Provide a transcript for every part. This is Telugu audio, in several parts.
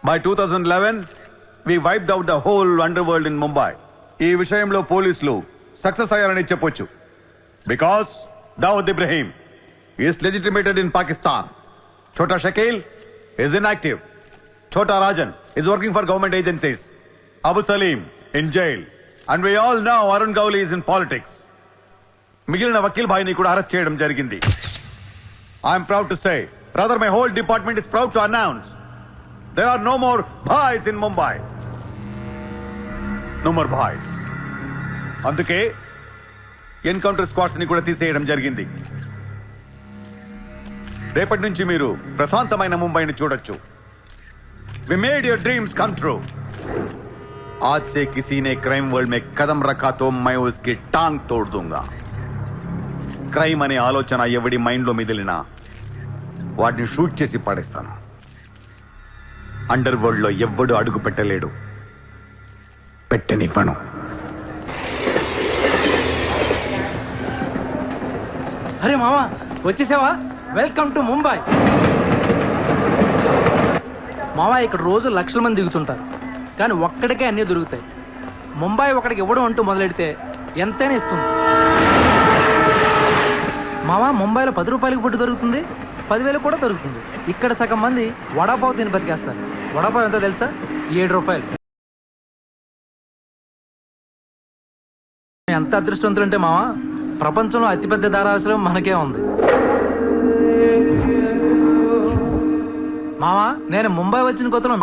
By 2011, we wiped out the whole underworld in Mumbai. ఈ విషయంలో పోలీసులు సక్సెస్ అయ్యారని చెప్పొచ్చు. Because Dawood Ibrahim is legitimated in Pakistan. Chota Shakil is inactive. Chota Rajan is working for government agencies. Abu Salim in jail. And we all know Arun Gowli is in politics. మిగిలిన వకీల్ భాయ్ని కూడా అరెస్ట్ చేయడం జరిగింది. I'm proud to say, rather my whole department is proud to announce, there are no more bhais in Mumbai. No more bhais. అందుకే ఎన్కౌంటర్ స్క్వాడ్స్ ని కూడా తీసేయడం జరిగింది. రేపటి నుంచి మీరు ప్రశాంతమైన ముంబైని చూడొచ్చు. We made your dreams come true. आज से किसी ने क्राइम वर्ल्ड में कदम रखा तो मैं उसकी टांग तोड़ दूंगा. క్రైమ్ అనే ఆలోచన ఎవడి మైండ్ లో మిదిలినా వాటిని షూట్ చేసి పడేస్తాను. అండర్ వరల్డ్ లో ఎవ్వడు అడుగు పెట్టలేడు, పెట్టనివ్వను. అరే మామా వచ్చేసావా? Welcome to Mumbai. మామా ఇక్కడ రోజు లక్షల మంది దిగుతుంటారు, కానీ ఒక్కడికే అన్నీ దొరుకుతాయి. ముంబై ఒకడికి ఇవ్వడం అంటూ మొదలెడితే ఎంతైనా ఇస్తుంది. మామా ముంబైలో 10 రూపాయలకి ఫుడ్ దొరుకుతుంది, 10,000 కూడా దొరుకుతుంది. ఇక్కడ సగం మంది వడాపావు తిని బతికేస్తారు. వడాపావు ఎంతో తెలుసా? 7 రూపాయలు. ఎంత అదృష్టవంతులంటే మామా, ప్రపంచంలో అతిపెద్ద ధారావాసం మనకే ఉంది. మామా నేను ముంబై వచ్చిన కొత్తలో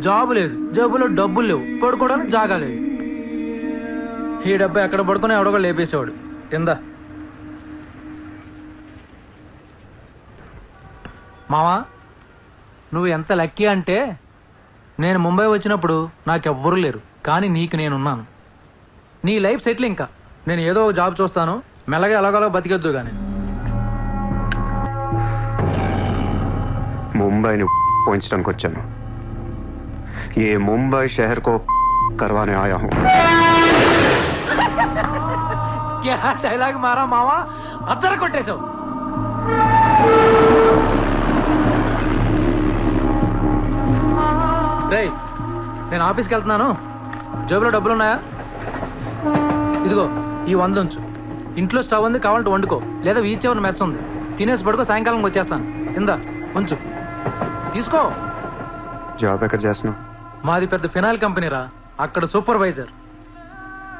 జాబ్ లేదు, జేబులో డబ్బులు లేవు, పడుకోవడానికి జాగా లేదు. ఈ డబ్బు ఎక్కడ పడుకుని ఎవడో లేపేసేవాడు కింద. మావా నువ్వు ఎంత లక్కీ అంటే, నేను ముంబై వచ్చినప్పుడు నాకెవ్వరూ లేరు, కానీ నీకు నేనున్నాను. నీ లైఫ్ సెటిల్. ఇంకా నేను ఏదో ఒక జాబ్ చూస్తాను, మెల్లగా ఎలాగోలా బతికొద్దు. కానీ ముంబైని పోయించడానికి వచ్చాను. ఏ ముంబై షహర్ కో కర్వానే ఆయా హూ. క్యా డైలాగ్ మారా మావా, అద్దర కొట్టేశావు. రేయ్ నేను ఆఫీస్కి వెళ్తున్నాను, జేబులో డబ్బులున్నాయా? ఇదిగో ఈ 100 ఉంచు. ఇంట్లో స్టవ్ ఉంది, కావాలంటే వండుకో, లేదా వీచ్ మెస్ ఉంది, తినేసి పడుకో, సాయంకాలం వచ్చేస్తాను. ఇందా ఉంచు, తీసుకో. జాబ్ ఎక్కడ చేస్తున్నావు? మాది పెద్ద ఫినాయిల్ కంపెనీ రా, అక్కడ సూపర్వైజర్.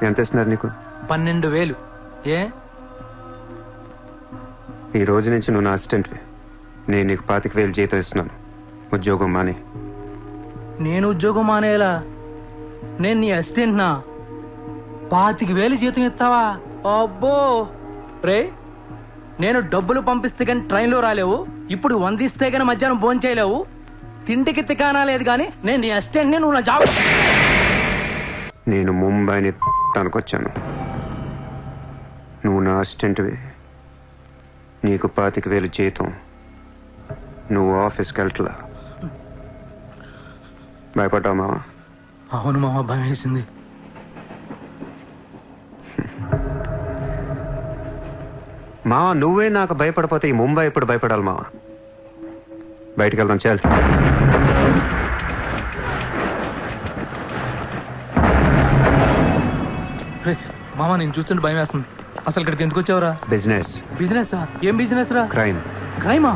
ఎంత ఇస్తున్నారు నీకు? 12,000. ఏ ఈ రోజు నుంచి నువ్వు నా అసిస్టెంట్వి. నేను నీకు 25,000 జీతం ఇస్తున్నాను. ఉద్యోగం మాని. నేను ఉద్యోగం మానేలా? నేను నీ అసిస్టెంట్ నా? 25,000 జీతం ఇస్తావా? అబ్బో రే, నేను డబ్బులు పంపిస్తే గానీ ట్రైన్లో రాలేవు, ఇప్పుడు 100 ఇస్తే గానీ మధ్యాహ్నం భోజనం చేయలేవు, తింటికి తికానా లేదు. కానీ నేను నీ అసిస్టెంట్ని, నువ్వు నా జాబ్. నేను ముంబైని తనకొచ్చాను. నువ్వు నా అసిస్టెంట్వి, నీకు 25,000 జీతం, నువ్వు ఆఫీస్కి వెళ్ళట్లా. భయపడ్డావు మావా? అవును మామ, భయం వేసింది. మావా నువ్వే నాకు భయపడిపోతే ఈ ముంబై ఎప్పుడు భయపడాలి మావా? బయటికి వెళ్దాం చాలు. మామ నేను చూస్తుంటే భయం వేస్తుంది. అసలు ఇక్కడికి ఎందుకు వచ్చావురా? బిజినెస్. బిజినెస్? ఏం బిజినెస్ రా? క్రైమ్. క్రైమా?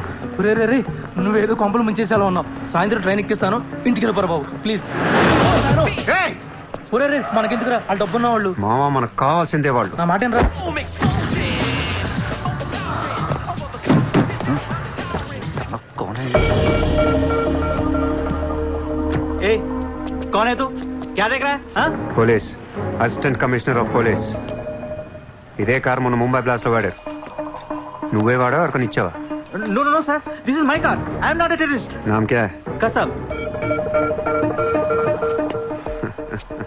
రే రే రే, నువ్వేదో కొంపలు ముంచేసేలా ఉన్నావు. సాయంత్రం ట్రైన్ ఎక్కిస్తాను, ఇంటికి వెళ్ళిపోరా బాబు ప్లీజ్. ఒరే రే, మనకెందుకురా, వాళ్ళు డబ్బున్న వాళ్ళు. మావా మనకు కావాల్సిందే వాళ్ళు. నా మాట రా. ए, कौन है तू? क्या देख रहा है? हाँ? Police, assistant commissioner of police. ఇదే కార్ మొన్న ముంబై బ్లాస్ట్ లో వాడారు. నువ్వే వాడా ఎవరికని ఇచ్చావా? No, no, no, sir. This is my car. I am not a terrorist. నామ్ క్యా? Kasab.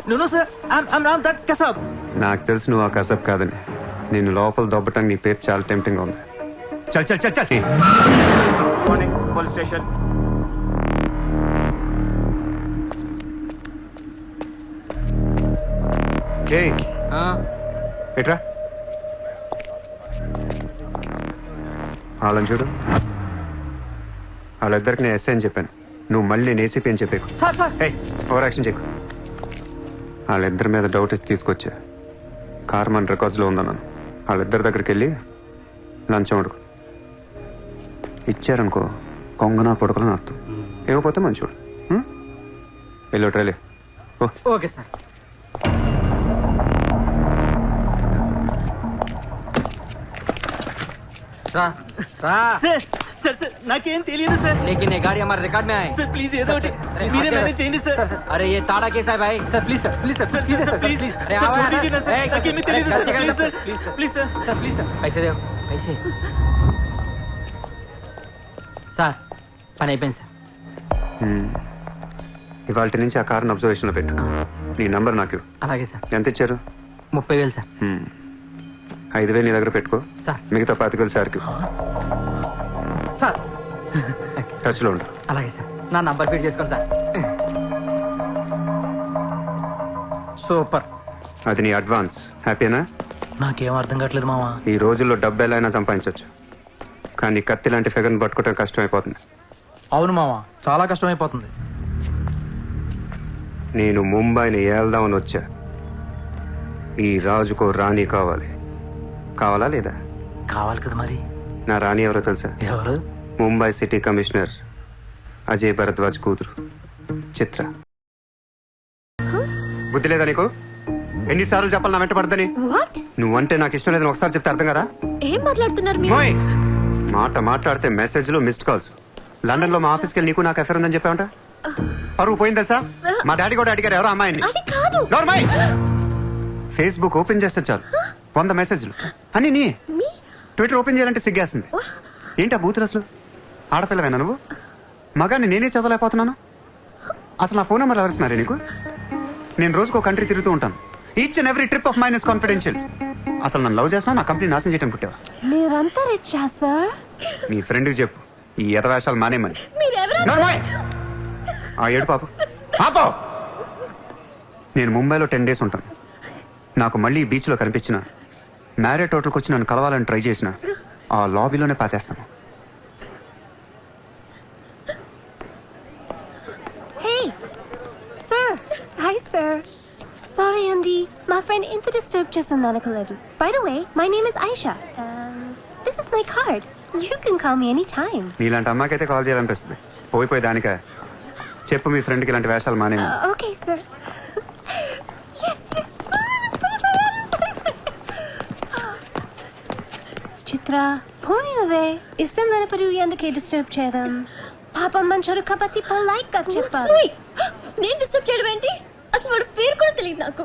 No, no, sir. I'm not that Kasab. నాకు తెలుసు నువ్వు ఆ కసబ్ కాదని. నేను లోపల దొబ్బటానికి నీ పేరు చాలా టెంప్టింగ్ గా ఉంది. చల్ చల్ చల్ చల్. Morning, police station. ఏయ్ ఎట్రా, వాళ్ళని చూడు. వాళ్ళిద్దరికి నేను ఎస్ఐ అని చెప్పాను. నువ్వు మళ్ళీ నేను ఏసీపీ అని చెప్పేకు. సార్ సార్ ఏయ్, ఓవర్ యాక్షన్ చేయకు. వాళ్ళిద్దరి మీద డౌట్ ఇచ్చి తీసుకొచ్చా. కార్ మన రికార్డ్స్లో ఉందన్నాను. వాళ్ళిద్దరి దగ్గరికి వెళ్ళి లంచం అడుగు. ఇచ్చారనుకో కొంగనా పొడకలని అర్థం. ఇవ్వకపోతే మంచివాడు. వెళ్ళో ట్రైలే. ఓ ఓకే సార్. రా రా. సార్ సార్ సార్ నాకేం తెలియదు సార్. लेकिन ये गाड़ी हमारे रिकॉर्ड में है సార్ ప్లీజ్ ఏదో ఒకటి अरे మీరే हाँ, మేనేజ్ చేయండి సార్. अरे ये ताड़ा कैसा है भाई? Sir please sir please sir sir please sir please अरे సార్ आओ छोड़ दीजिए ना सर. నాకేమీ తెలియదు sir. Please sir please sir. Sir please sir पैसे दो पैसे. సార్ పని అయిపోయింది సార్. ఇవాళ నుంచి ఆ కార్ని అబ్జర్వేషన్లో పెట్టు. నీ నంబర్ నాకు ఇవ్వు. అలాగే సార్. ఎంత ఇచ్చారు? 30,000 సార్. 5,000 నీ దగ్గర పెట్టుకో. సార్. మిగతా 25,000 సార్కి ఇవ్వు. సార్ టచ్లో ఉండు. అలాగే సార్. నా నంబర్ ఫీడ్ చేసుకోండి సార్. సూపర్. అది నీ అడ్వాన్స్. హ్యాపీనా? నాకేం అర్థం కావట్లేదు మావా. ఈ రోజుల్లో డబ్బు ఎలా అయినా సంపాదించవచ్చు, కానీ కత్తి లాంటి ఫిగర్ని పట్టుకోవడం కష్టం అయిపోతుంది. అవును మావా, చాలా కష్టమైపోతుంది. నేను ముంబైని ఏల్దామని వచ్చా. ఈ రాజుకో రాణి కావాలి. కావాలా లేదా? కావాలి కదా మరి. నా రాణి ఎవరో తెలుసా? ఎవరు? ముంబై సిటీ కమిషనర్ అజయ్ భరద్వాజ్ కూతురు చిత్ర. బుద్ధి లేదా నీకు? ఎన్నిసార్లు చెప్పాలి నా వెంట పడదని? వాట్? నువ్వంటే నాకు ఇష్టం లేదని ఒకసారి చెప్తే అర్థం కదా? ఏం మాట్లాడుతున్నారు మీరు? మోయ్! మాట్లాడితే మెసేజ్లు మిస్డ్ కాల్స్. లండన్ లో మా ఆఫీస్కి వెళ్ళి నీకు నాకు అఫేర్ ఉందని చెప్పావంట. పరువు పోయింది తెలుసా? మా డాడీ కూడా అడిగారు ఎవరో అమ్మాయిని. అది కాదు. నార్మల్ ఫేస్బుక్ ఓపెన్ చేస్తే చాలు 100 మెసేజ్లు అని. నీ మీ ట్విట్టర్ ఓపెన్ చేయాలంటే సిగ్గేస్తుంది. ఏంటి ఆ బూతులు అసలు? ఆడపిల్లవేనా నువ్వు? మగాన్ని నేనే చదవలేకపోతున్నాను. అసలు నా ఫోన్ నెంబర్ ఎవరిస్తున్నారే నీకు? నేను రోజుకో కంట్రీ తిరుగుతూ ఉంటాను. Each and every trip of mine is confidential. అసలు నన్ను లవ్ చేస్తున్నావు, నా కంపెనీ నాశనం చేయడం పుట్టావా? మీరంతా రిచ్చా సార్? నీ ఫ్రెండ్కి చెప్పు ఈ ఎదవేషాలు మానేమని. మీరెవరు? నార్మల్ ఆ ఏడు పాప పాపో. నేను ముంబైలో 10 days ఉంటాను. నాకు మళ్ళీ బీచ్లో కనిపించిన మ్యారేట్ హోటల్కి వచ్చి నన్ను కలవాలని ట్రై చేసిన ఆ లాబీలోనే పాతేస్తాను. Hey sir. Hi sir. Sorry అండి, మా ఫ్రెండ్ ఇంత డిస్టర్బ్ చేస్తుంది అనుకోలేదు. By the way, my name is Aisha. This is my card. You can call me any time. నీలాంటి అమ్మాయికైతే కాల్ చేయాలనిపిస్తుంది. పోయిపోయి దానికా? చెప్పు మీ ఫ్రెండ్కి ఇలాంటి వేషాలు మానేమి. Okay sir. చిత్ర పోనీ నువ్వే ఇష్టం లేనప్పుడు ఎందుకే డిస్టర్బ్ చేయడం? పాపం మంచోడు కాబట్టి పొలైట్ గా చెప్పాలి. నేను డిస్టర్బ్ చేయడం ఏంటి? అసలు వాడు పేరు కూడా తెలియదు నాకు.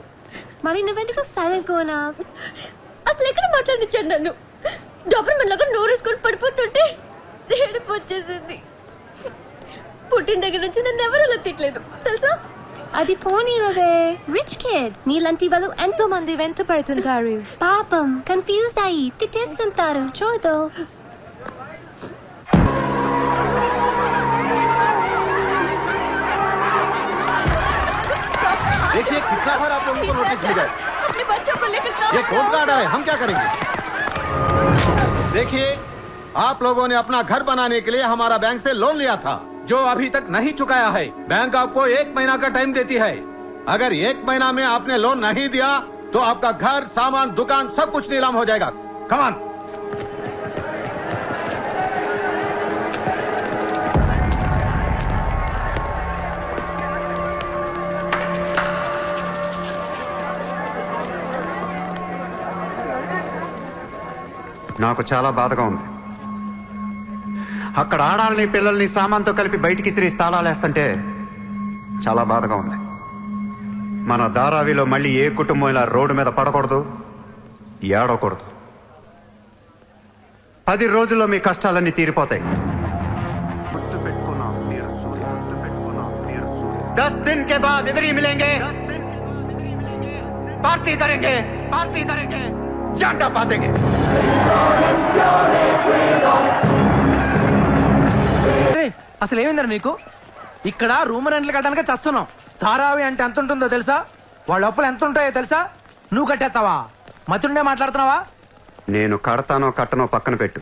మరి నువ్వెందుకు సైలెంట్ కోనా? అసలు ఎక్కడ మాట్లాడించాడు నన్ను? డాబర్మన్ లాగా నోరేసుకొని పడిపోతుంటే ఏడుపు వచ్చేసింది. పుట్టిన దగ్గర నుంచి నన్ను ఎవరు అలా తిట్టలేదు తెలుసా? అది పోనీ నువ్వే. రిచ్ కిడ్ నీలాంటి వాళ్ళు ఎంతో మంది వెంట పడుతుంటారు. పాపం కన్ఫ్యూజ్ అయ్యి తిట్టేసుకుంటారు. చూడు. देखिए कितना बार आप लोगों को नोटिस मिला है। अपने बच्चों को लेकर ये कौन सा आर्डर है? हम क्या करेंगे? देखिए आप लोगों ने अपना घर बनाने के लिए हमारा बैंक से लोन लिया था, जो अभी तक नहीं चुकाया है। बैंक आपको 1 महीना का टाइम देती है. अगर 1 महीना में आपने लोन नहीं दिया तो आपका घर, सामान, दुकान सब कुछ नीलाम हो जाएगा. Come on. నాకు చాలా బాధగా ఉంది. అక్కడ ఆడాలని పిల్లల్ని సామాన్తో కలిపి బయటికి తిరిగి తాళాలేస్తుంటే చాలా బాధగా ఉంది. మన ధారావిలో మళ్ళీ ఏ కుటుంబం ఇలా రోడ్డు మీద పడకూడదు, ఏడకూడదు. 10 రోజుల్లో మీ కష్టాలన్నీ తీరిపోతాయి. 10 दिन के बाद इधर ही मिलेंगे, पार्टी करेंगे, चांटा पातेंगे. అసలు ఏమైందిరా నీకు? ఇక్కడ రూమ్ రెంట్లు కట్టడానికి చస్తున్నాం. ధారావి అంటే ఎంత ఉంటుందో తెలుసా? వాళ్ళ అప్పులు ఎంత ఉంటాయో తెలుసా? నువ్వు కట్టేస్తావా? మతుండే మాట్లాడుతున్నావా? నేను కడతానో కట్టనో పక్కన పెట్టు.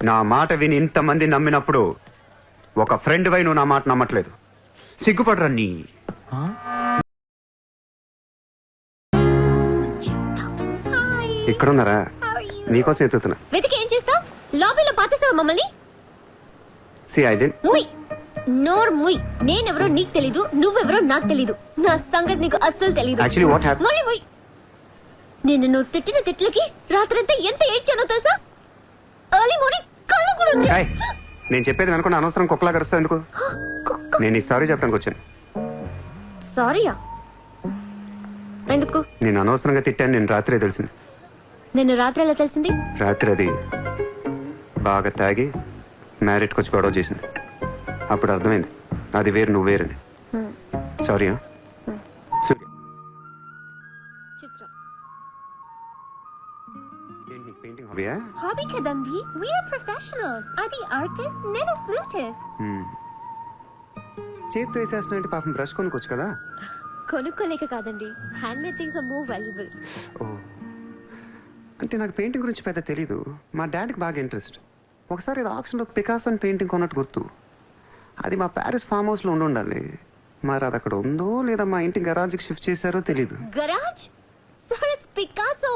నా మాట విని ఇంతమంది నమ్మినప్పుడు ఒక ఫ్రెండ్ వై నువ్వు నా మాట నమ్మట్లేదు. సిగ్గుపడరా నీ. ఇక్కడున్నారా? నీకోసం ఎత్తుతున్నా. వెతికి ఏం చేస్తావు? లాబీలో పాతేస్తావా మమ్మల్ని? ముయ్ నోర్ ముయ్. నేనెవరో నీకు తెలీదు, నువ్వెవరో నాకు తెలీదు. నా సంగతి నీకు అస్సలు తెలీదు. Actually, what happened? మళ్ళీ ముయ్. నిన్ను నువ్వు తిట్టిన తిట్లకి రాత్రంతా ఎంత ఏడ్చానో తెలుసా? ఎర్లీ మార్నింగ్ కళ్ళు కూడా వచ్చాయి. నేను చెప్పేది వెనుకున్న అనవసరం కుక్కలా కరుస్తావు ఎందుకు? నేను ఈ సారీ చెప్పడానికి వచ్చాను. సారీయా? ఎందుకు? నేను అనవసరంగా తిట్టాను. నేను రాత్రే తెలిసింది. నిన్ను రాత్రి ఎలా తెలిసింది? రాత్రి అది బాగా తాగి మ్యారేట్కి వచ్చి గొడవ చేసింది. అప్పుడు అర్థమైంది అది వేరు, నువ్వు వేరని. సారీ. సూర్య, చిత్ర ఏంటి నీకు పెయింటింగ్ హాబీయా? హాబీ కదండి, వీఆర్ ప్రొఫెషనల్స్. అది ఆర్టిస్ట్, నేను ఫ్లూటిస్ట్. చేతితో వేసేస్తున్నా పాపం బ్రష్ కొనుక్కోవచ్చు కదా. కొనుక్కోలేక కాదండి, hand made things are more valuable. ఓ, అంటే నాకు పెయింటింగ్ గురించి పెద్ద తెలీదు. మా డాడీకి బాగా ఇంట్రెస్ట్. ఒకసారి ఇది ఆప్షన్లో పికాసో అని పెయింటింగ్ కొన్నట్టు గుర్తు. అది మా ప్యారిస్ ఫామ్ హౌస్లో ఉండాలి. మరి అది అక్కడ ఉందో లేదా మా ఇంటి గరాజ్కి షిఫ్ట్ చేశారో తెలీదు. గరాజ్? Sir, it's Picasso.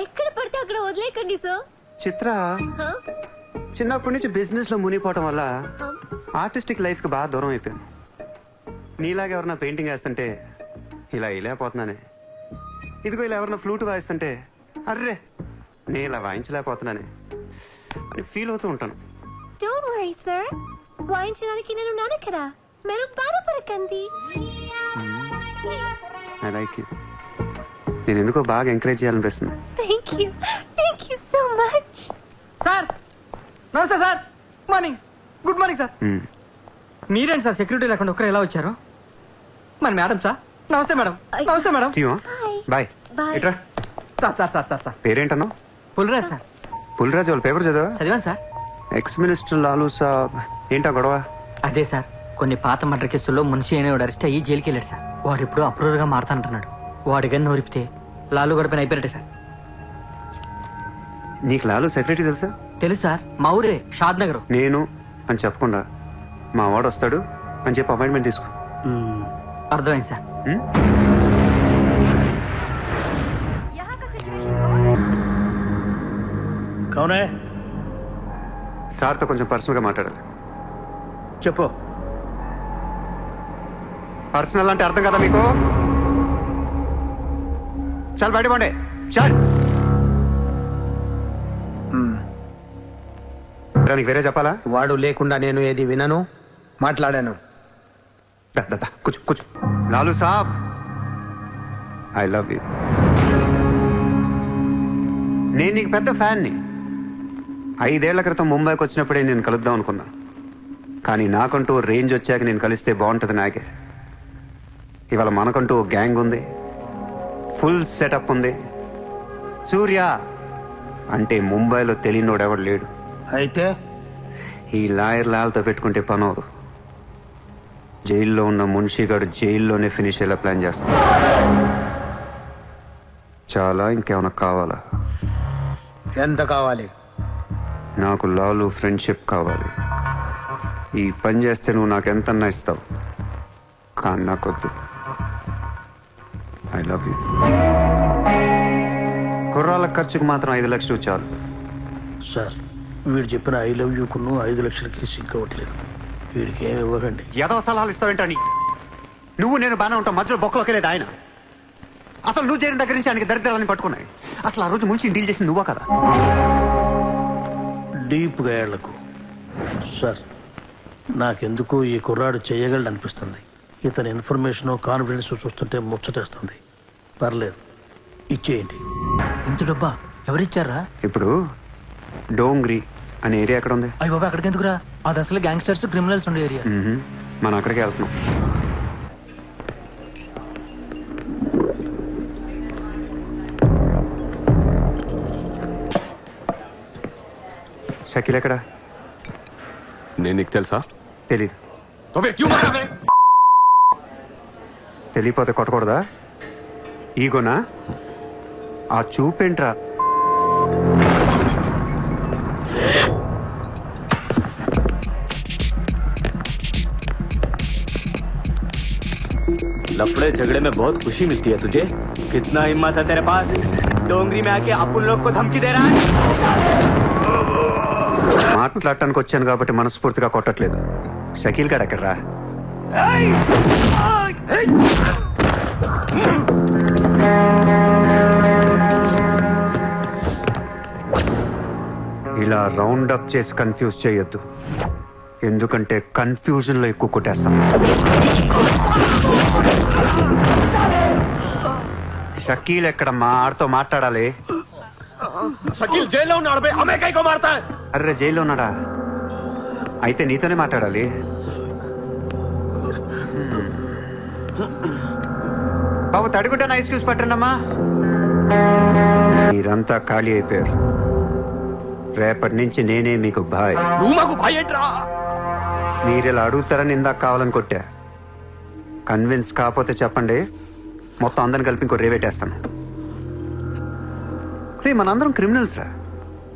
ఎక్కడ పడితే అక్కడ వదిలేకండి సార్. చిత్ర, చిన్నప్పటి నుంచి బిజినెస్ లో మునిగిపోవటం వల్ల ఆర్టిస్టిక్ లైఫ్ కి బాగా దూరం అయిపోయాను. నీలాగా ఎవరన్నా పెయింటింగ్ వేస్తుంటే ఇలా వేయలేకపోతున్నానే. ఇదిగో ఇలా ఎవరన్నా ఫ్లూట్ వాయిస్తుంటే అర్రే నేను ఇలా వాయించలేకపోతున్నానే అని ఫీల్ అవుతూ ఉంటాను. డోంట్ వరీ సార్, వాయించడానికి నేను ఉన్నాను కదా, మీరు బాధపడకండి. I like you. నేను ఎందుకో బాగా ఎంకరేజ్ చేయాలనిపిస్తుంది. Thank you so much. Sir నమస్తే సార్. Good morning sir. మీరేంటి సార్ సెక్యూరిటీ లేకుండా ఒక్కరు ఎలా వచ్చారు? మరి మేడం సార్. నమస్తే మేడం. నమస్తే మేడం. బాయ్. Bye. ఇట్రా. సార్ పేరేంటన్నావు? పుల్రాజ్ సార్. పుల్రాజు వాళ్ళ పేపర్ చదివా? చదివాను సార్. ఎక్స్ మినిస్టర్ లాలూ సాబ్ ఏంటా గొడవ? అదే సార్, కొన్ని పాత మర్డర్ కేసుల్లో మున్షి అనేవాడు అరెస్ట్ అయ్యి జైలుకి వెళ్ళాడు సార్. వాడు ఇప్పుడు అప్రూవర్ గా మారుతానంటున్నాడు. వాడి గన్ను నోరిపితే లాలు గడపని అయిపోయాడు సార్. నీకు లాలూ సెక్రటరీ తెలుసా? తెలుసు సార్, మా ఊరే షాద్ నగర్. నేను అని చెప్పకుండా మా వాడు వస్తాడు అని చెప్పి అపాయింట్మెంట్ తీసుకో. అర్థమైంది సార్. కౌనే సార్తో కొంచెం పర్సనల్గా మాట్లాడాలి. చెప్పు. పర్సనల్ అంటే అర్థం కదా మీకు? చాలు బయట పండే. చాలు నీకు వేరే చెప్పాలా? వాడు లేకుండా నేను ఏది వినను, మాట్లాడాను. కూర్చో కూర్చో. లాలూ సాబ్, ఐ లవ్ యూ. నేను నీకు పెద్ద ఫ్యాన్ని. 5 ఏళ్ల క్రితం ముంబైకి వచ్చినప్పుడే నేను కలుద్దాం అనుకున్నా. కానీ నాకంటూ రేంజ్ వచ్చాక నేను కలిస్తే బాగుంటుంది నాకే. ఇవాళ మనకంటూ ఓ గ్యాంగ్ ఉంది, ఫుల్ సెటప్ ఉంది. సూర్య అంటే ముంబైలో తెలియనోడు ఎవడు లేడు. అయితే ఈ లాయర్ లాల్తో పెట్టుకుంటే పని అవదు. జైల్లో ఉన్న మున్షిగాడు జైల్లోనే ఫినిష్ అయ్యేలా ప్లాన్ చేస్తాడు. చాలా ఇంకేమైనా కావాలా? ఎంత కావాలి? నాకు లాలు ఫ్రెండ్షిప్ కావాలి. ఈ పని చేస్తే నువ్వు నాకు ఎంతన్నా ఇస్తావు, కానీ నాకొద్దు. I love you. కుర్రాళ్ళ ఖర్చుకు మాత్రం 5 లక్షలు చాలు. సార్, వీడు చెప్పిన 'ఐ లవ్ యూ'కును 5 లక్షలకి సింక్ అవ్వట్లేదు. వీడికి ఏమి ఇవ్వకండి. ఏదో సలహాలు ఇస్తావేంటని? నువ్వు నేను బాగానే ఉంటాం, మధ్యలో బొక్కలోకి లేదు ఆయన. అసలు నువ్వు చేరిన దగ్గర నుంచి ఆయనకి దరిద్రాలని పట్టుకున్నాయి. అసలు ఆ రోజు ముంచి డీల్ చేసింది నువ్వా కదా? డీప్గా ఏళ్లకు సార్, నాకెందుకు ఈ కుర్రాడు చేయగలడు అనిపిస్తుంది. ఇతని ఇన్ఫర్మేషన్ కాన్ఫిడెన్స్ చూస్తుంటే ముచ్చటేస్తుంది. పర్లేదు, ఇచ్చేయండి. ఇంత డబ్బా ఎవరిచ్చారా? ఇప్పుడు డోంగ్రీ అనే ఏరియా ఎక్కడ ఉంది? అయ్యి బాబా, అక్కడికి ఎందుకురా? అది అసలు గ్యాంగ్స్టర్స్ క్రిమినల్స్ ఉండే ఏరియా. మనం అక్కడికే వెళ్తున్నాం. షకీల్ ఎక్కడ? నేను నీకు తెలుసా? తెలీదు. తెలియపోతే కొట్టకూడదా? ఈగోనా? ఆ చూపేంట్రా? लफड़े झगड़े में बहुत खुशी मिलती है तुझे। कितना हिम्मत है तेरे पास, डोंगरी में आके अपन लोग को धमकी दे रहा है। మాట్లాడటానికి వచ్చాను కాబట్టి మనస్ఫూర్తిగా కొట్టట్లేదు. షకీల్ గారు ఎక్కడ రా? ఇలా రౌండ్ అప్ చేసి కన్ఫ్యూజ్ చేయొద్దు, ఎందుకంటే కన్ఫ్యూజన్ లో ఎక్కువ కొట్టేస్తాను. షకీల్ ఎక్కడమ్మా? ఆడితో మాట్లాడాలి. शकील जेल ఉన్నాడు బే, హమే కైకో మారతా హై? అర్రే జైల్లో ఉన్నాడా? అయితే నీతోనే మాట్లాడాలి. బాబు తడిగుడ్డ ఐస్ క్యూబ్స్ పట్టండి అమ్మా. మీరంతా ఖాళీ అయిపోయారు. రేపటి నుంచి నేనే మీకు బాయ్. నువ్వు మాకు భయం ఏంట్రా? మీరు ఇలా అడుగుతారని ఇందాక కావాలని కొట్టా. కన్విన్స్ కాకపోతే చెప్పండి, మొత్తం అందరిని కలిపి ఇంకో రేవేటేస్తాను. రే మనందరం క్రిమినల్స్ రా,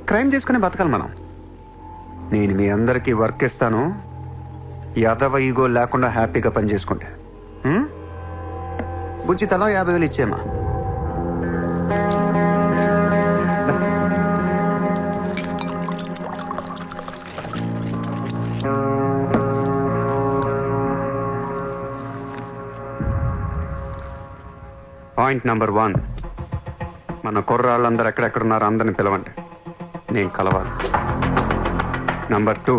క్రైమ్ చేసుకునే బతకాలి మనం. నేను మీ అందరికీ వర్క్ ఇస్తాను, యాదవ ఈగో లేకుండా హ్యాపీగా పని చేసుకుంటే. బుజ్జి తలా 50,000 ఇచ్చేమా. పాయింట్ నెంబర్ 1, మన కుర్రాళ్ళందరూ ఎక్కడెక్కడున్నారో అందరిని పిలవండి, నేను కలవాలి. నంబర్ 2,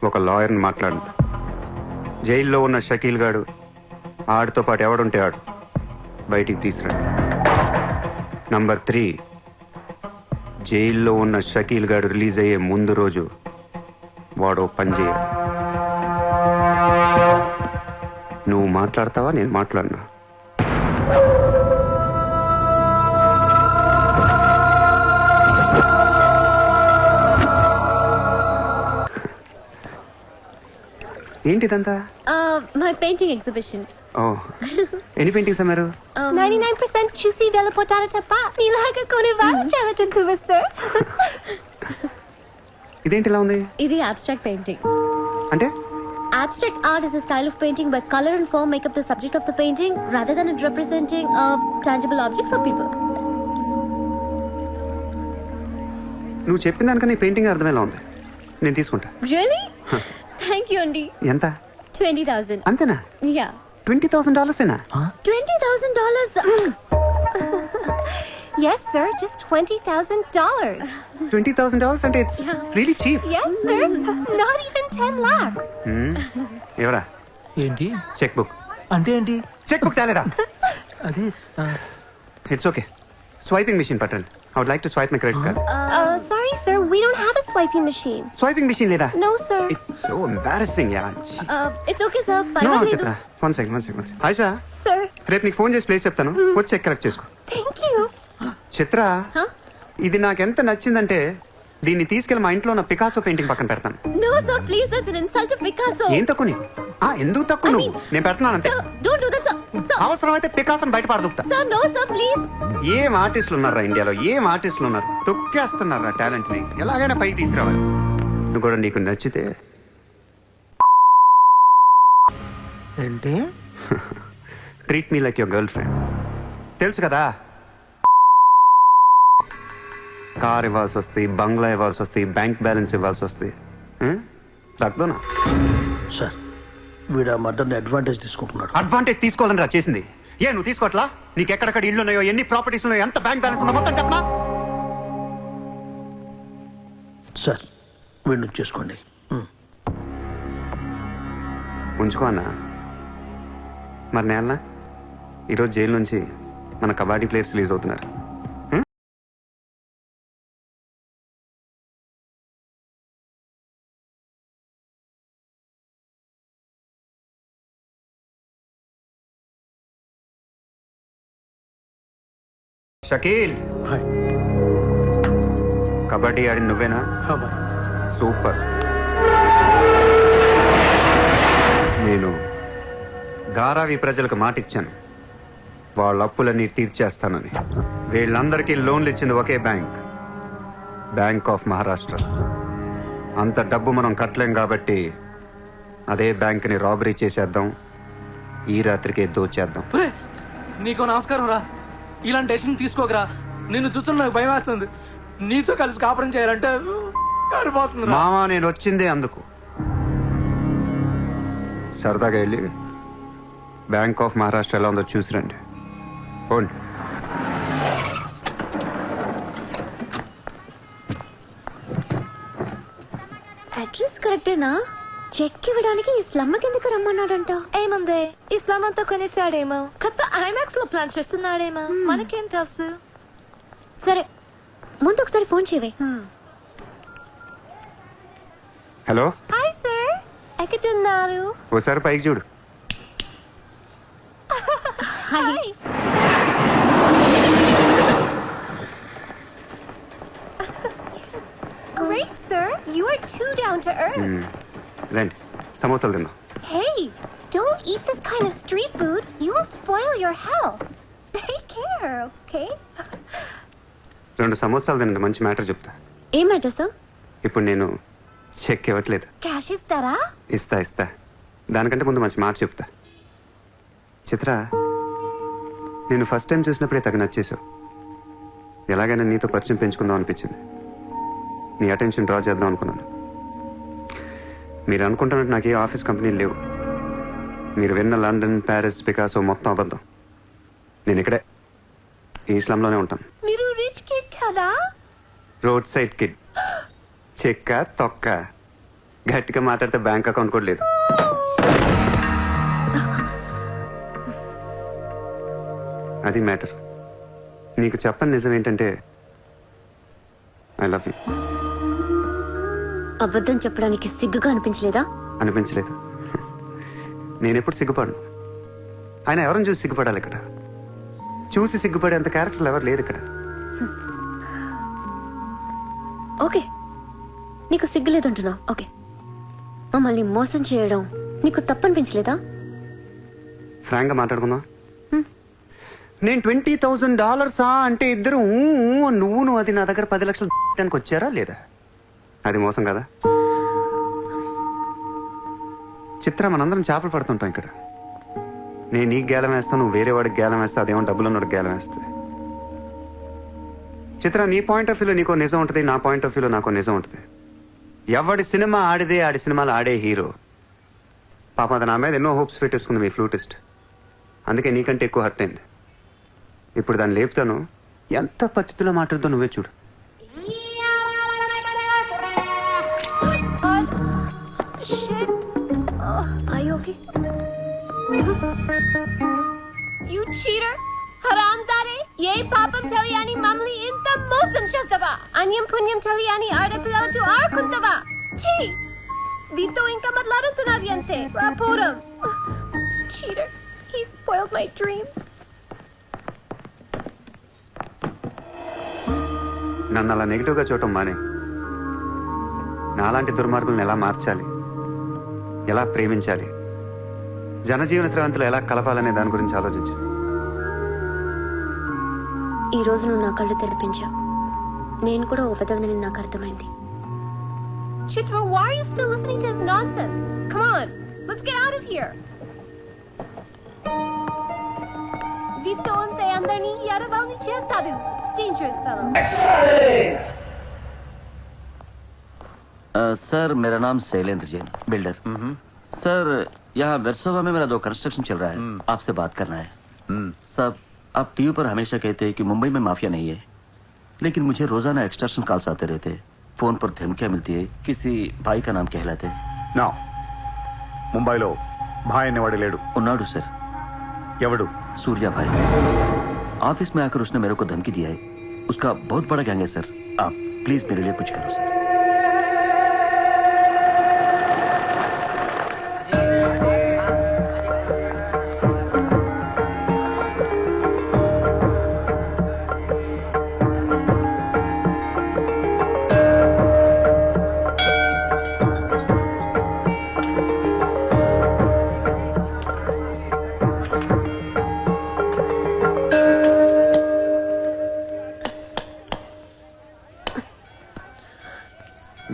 ఒక లాయర్ని మాట్లాడండి. జైల్లో ఉన్న షకీల్ గాడు, ఆడితో పాటు ఎవడుంటే ఆడు బయటికి తీసుకురండి. నంబర్ 3, జైల్లో ఉన్న షకీల్ గాడు రిలీజ్ అయ్యే ముందు రోజు వాడు పని చేయాలి. నువ్వు మాట్లాడతావా, నేను మాట్లాడినా? ఏంటిదంతా? My painting exhibition. ఓ, ఎన్ని పెయింటింగ్స్ అమ్మారు? 99% చూసి వెళ్ళిపోతారు తప్ప మీలాగా కొన్ని వాళ్ళు చాలా తక్కువ సార్. ఇదేంటి ఇలా ఉంది? ఇది అబ్స్ట్రాక్ట్ పెయింటింగ్. అంటే Abstract art is a style of painting where color and form make up the subject of the painting rather than it representing tangible objects or people. నువ్వు చెప్పిన దానికన్నా ఈ పెయింటింగ్ అర్థమేలా ఉంది. నేను తీసుకుంటా. Really? Thank you, Andy. ఎంత? 20,000. అంతేనా? Yeah. $20,000 $20,000. Yes, sir, just $20,000. $20,000 అంటే it's really cheap. Yes, sir, not even 10 lakhs. ఎవరా? ఏంటి చెక్ బుక్. అంటే ఏంటి? చెక్ బుక్ తేలేదా? అది ఇట్స్ ఓకే. స్వైపింగ్ మెషిన్ పట్టండి. I would like to swipe my credit card. Sorry, sir, we don't have a swiping machine. Swiping machine లేదా? No, sir. It's so embarrassing, yeah. It's okay, sir. No, పర్వాలేదు. చిత్ర. One second. ఆయిషా, Sir, రేపు నీకు ఫోన్ చేసి ప్లేస్ చెప్తాను, వచ్చి చెక్ కలెక్ట్ చేసుకో. thank you. Chitra, Huh? ఇది నాకెంత నచ్చిందంటే దీన్ని తీసుకెళ్లి మా ఇంట్లో ఉన్న పికాసో పెయింటింగ్ పక్కన పెడతాను. No, sir, please, that's an insult to Picasso. ఏం తక్కువ నీకు? ఎందుకు తక్కువ నువ్వు? నేను పెడుతున్నాను అంతే. Sir, don't do that, sir. Sir, అవసరమైతే పికాసోని బయట పడదుకుతా. sir, no, sir, please. ఏం ఆర్టిస్టులు ఉన్నారా ఇండియాలో? ఏం ఆర్టిస్టులు ఉన్నారు? తొక్కేస్తున్నారా టాలెంట్ ని? ఎలాగైనా పైకి తీసుకురావాలి. నువ్వు కూడా నీకు నచ్చితే ఏంటి? Treat me like your girl friend. తెలుసు కదా, కార్ ఇవ్వాల్సి వస్తాయి, బంగ్లా ఇవ్వాల్సి వస్తాయి, బ్యాంక్ బ్యాలెన్స్ ఇవ్వాల్సి వస్తాయి. తగ్గదోనా? సార్ వీడు ఆ మర్డర్ని అడ్వాంటేజ్ తీసుకుంటున్నాడు. అడ్వాంటేజ్ తీసుకోవాలని రా చేసింది. ఏ నువ్వు తీసుకోవట్లా? నీకు ఎక్కడెక్కడ ఇల్లు ఉన్నాయో, ఎన్ని ప్రాపర్టీస్ ఉన్నాయో, ఎంత బ్యాంక్ బ్యాలెన్స్ ఉన్నా మొత్తం చెప్పనా? సార్ వీడిని చూసుకోండి. ఉంచుకో అన్నా. మరి నేనా ఈరోజు జైలు నుంచి మన కబడ్డీ ప్లేయర్స్ రిలీజ్ అవుతున్నారు. షకీల్, హాయ్. కబడ్డీ ఆడి నువ్వేనా? హా, బాయ్. సూపర్. నేను ధారావి ప్రజలకు మాటిచ్చాను, వాళ్ళ అప్పులన్నీ తీర్చేస్తానని. వీళ్ళందరికీ లోన్లు ఇచ్చింది ఒకే బ్యాంక్, బ్యాంక్ ఆఫ్ మహారాష్ట్ర. అంత డబ్బు మనం కట్టలేం కాబట్టి అదే బ్యాంక్ని రాబరీ చేసేద్దాం, ఈ రాత్రికే దోచేద్దాం. ఒరే, నీకు నమస్కారం రా. ఇలాంటి డెసిషన్ తీసుకోకరా. నిన్ను చూస్తున్న నాకు భయం వేస్తుంది. నీతో కలిసి కాపురం చేయాలంటే కారిపోతుంది. మామా నేను వచ్చిందే అందుకు. సరదాగా వెళ్ళి బ్యాంక్ ఆఫ్ మహారాష్ట్ర ఎలా ఉందో చూసిరండి. పోండి. అడ్రస్ కరెక్టేనా? చెక్ ఇవ్వడానికి ఈ స్లమ్ కిందకి రమ్మన్నాడంట. ఏముంది, ఇస్లాం అంతా కొనేసాడేమో, కొత్త ఐమాక్స్ లో ప్లాన్ చేస్తున్నాడేమో, మనకేం తెలుసు. సరే, ముందు ఒకసారి ఫోన్ చేయవే. హలో, హాయ్ సార్, ఎక్కడున్నారు? ఓసారి పైకి చూడు. Hi. Great sir, you are too down to earth. రండి, సమోసాలు తిందాం. Hey, don't eat this kind of street food. You will spoil your health. Take care, okay? 2 సమోసాలు తినండి, మంచి మ్యాటర్ చెప్తా. ఏం మ్యాటర్ సార్? ఇప్పుడు నేను చెక్ ఇవ్వట్లేదు. Cash ఇస్తారా? ఇస్తా. దానికంటే ముందు మంచి మాట చెప్తా. చిత్ర, నేను ఫస్ట్ టైం చూసినప్పుడే తగ్గ నచ్చేసావు. ఎలాగైనా నీతో పరిచయం పెంచుకుందాం అనిపించింది. నీ అటెన్షన్ డ్రా చేద్దాం అనుకున్నాను. మీరు అనుకుంటున్నట్టు నాకు ఏ ఆఫీస్ కంపెనీలు లేవు. మీరు విన్న లండన్, ప్యారిస్, పికాసో మొత్తం అబద్ధం. నేను ఇక్కడే ఈ ఇస్లాంలోనే ఉంటాను. మీరు రిచ్ కిడ్ కదా? Road side kid. చెక్క తొక్క. గట్టిగా మాట్లాడితే బ్యాంక్ అకౌంట్ కూడా లేదు. అది మ్యాటర్. నీకు చెప్పని నిజం ఏంటంటే ఐ లవ్ యూ. అబద్ధం చెప్పడానికి సిగ్గుగా అనిపించలేదా? అనిపించలేదు. నేనెప్పుడు సిగ్గుపడను. ఆయన ఎవరిని చూసి సిగ్గుపడాలి? ఇక్కడ చూసి సిగ్గుపడేంత క్యారెక్టర్లు ఎవరు లేరు ఇక్కడ. ఓకే, నీకు సిగ్గు లేదంటున్నావు. ఓకే, మమ్మల్ని మోసం చేయడం నీకు తప్పనిపించలేదా? ఫ్రాంక్ గా మాట్లాడుకుందాం. నేను $20,000 అంటే ఇద్దరు నువ్వు అది నా దగ్గర 10 లక్షలు పెట్టడానికి వచ్చారా లేదా? అది మోసం కదా? చిత్ర, మనందరం చేపలు పడుతుంటాం ఇక్కడ. నేను నీకు గేలం వేస్తాను, నువ్వు వేరే వాడికి గేలం వేస్తా, అదేమో డబ్బులు ఉన్నవాడికి గేలం వేస్తుంది. చిత్ర, నీ పాయింట్ ఆఫ్ వ్యూలో నీకో నిజం ఉంటుంది, నా పాయింట్ ఆఫ్ వ్యూలో నాకో నిజం ఉంటుంది. ఎవడి సినిమా ఆడిదే ఆడి సినిమాలో ఆడే హీరో. పాప అది నా మీద ఎన్నో హోప్స్ పెట్టేసుకుంది మీ ఫ్లూటిస్ట్. అందుకే నీకంటే ఎక్కువ హర్ట్ అయింది. ఇప్పుడు దాన్ని లేపుతాను. ఎంత పద్ధతిలో మాట్లాడుతూ నువ్వే చూడు. Shit. Are you okay? You cheater! హరాంజాదే! ఏ పాపం తెలియని మమ్మల్ని ఇంత మోసం చేస్తావా? అన్యం పుణ్యం తెలియని ఆడపిల్లలతో ఆడుకుంటావా? ఛీ! వీతో ఇంకా మాట్లాడుతున్నది అంతే. రాపోరం. Cheater! He spoiled my dreams. నన్ను అలా నెగిటివ్గా చూడటం మానే. నాలాంటి దుర్మార్గులను ఎలా మార్చాలి, ఎలా ప్రేమించాలి, జనజీవన స్రవంతిలో ఎలా కలపాలనే దాని గురించి ఆలోచించు. ఈ రోజు నువ్వు నా కళ్ళు తెరిపించావు. నేను కూడా ఓ విధవనని నాకు అర్థమైంది. Chitra, why are you still listening to his nonsense? Come on, let's get out of here. వీతో అంతే అందరినీ ఎరవాలని చేస్తాడు. Dangerous fellow. सर, मेरा नाम शैलेंद्र जैन, बिल्डर. सर, यहाँ वेरसोवा में मेरा 2 कंस्ट्रक्शन चल रहा है. आपसे बात करना है. सर, आप टीवी पर हमेशा कहते हैं कि मुंबई में माफिया नहीं है, लेकिन मुझे रोजाना एक्सटॉर्शन कॉल्स आते रहते हैं. फोन पर धमकियां मिलती है. किसी भाई का नाम कहलाते हैं. నా ముంబైలో భాయ్ అనేవాడు లేడు. उन्नाडु सर. ఎవడు? सूर्या भाई. ऑफिस में आकर उसने मेरे को धमकी दिया है. उसका बहुत बड़ा गैंग है सर. आप प्लीज मेरे लिए कुछ करो सर.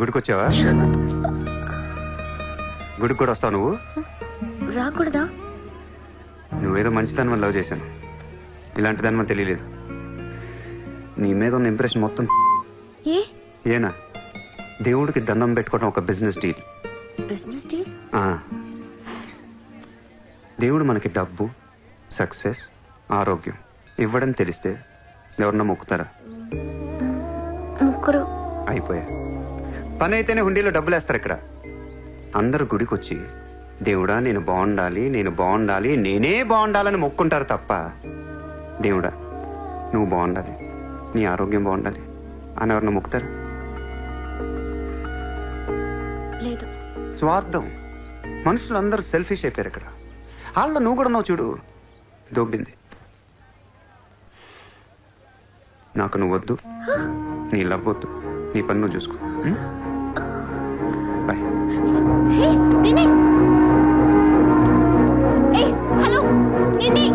గుడికొచ్చావా? గుడికి కూడా వస్తావు నువ్వు? రాకూడదా? నువ్వేదో మంచితనం లవ్ చేశాను, ఇలాంటి దాని తెలియలేదు. నీ మీద ఉన్న ఇంప్రెషన్ మొత్తం ఏ ఏనా దేవుడికి దండం పెట్టుకోవడం ఒక బిజినెస్ డీల్. Business deal? దేవుడు మనకి డబ్బు, సక్సెస్, ఆరోగ్యం ఇవ్వడం తెలిస్తే ఎవరన్నా మొక్కుతారా? ముగ్గురు. అయిపోయా. పని అయితేనే హుండీలో డబ్బులు వేస్తారు. ఇక్కడ అందరు గుడికి వచ్చి దేవుడా నేను బాగుండాలి, నేను బాగుండాలి, నేనే బాగుండాలని మొక్కుంటారు తప్ప దేవుడా నువ్వు బాగుండాలి, నీ ఆరోగ్యం బాగుండాలి అని ఎవరన్నా మొక్కుతారు? లేదు. స్వార్థం. మనుషులందరూ సెల్ఫిష్ అయిపోయారు ఇక్కడ. వాళ్ళ నువ్వు కూడా ఉన్నావు చూడు, దొబ్బింది. నాకు నువ్వు వద్దు, నీ లవ్ వద్దు, నీ పని నువ్వు చూసుకో. బాయ్. హే నిన్ని, ఏ హలో నిన్ని,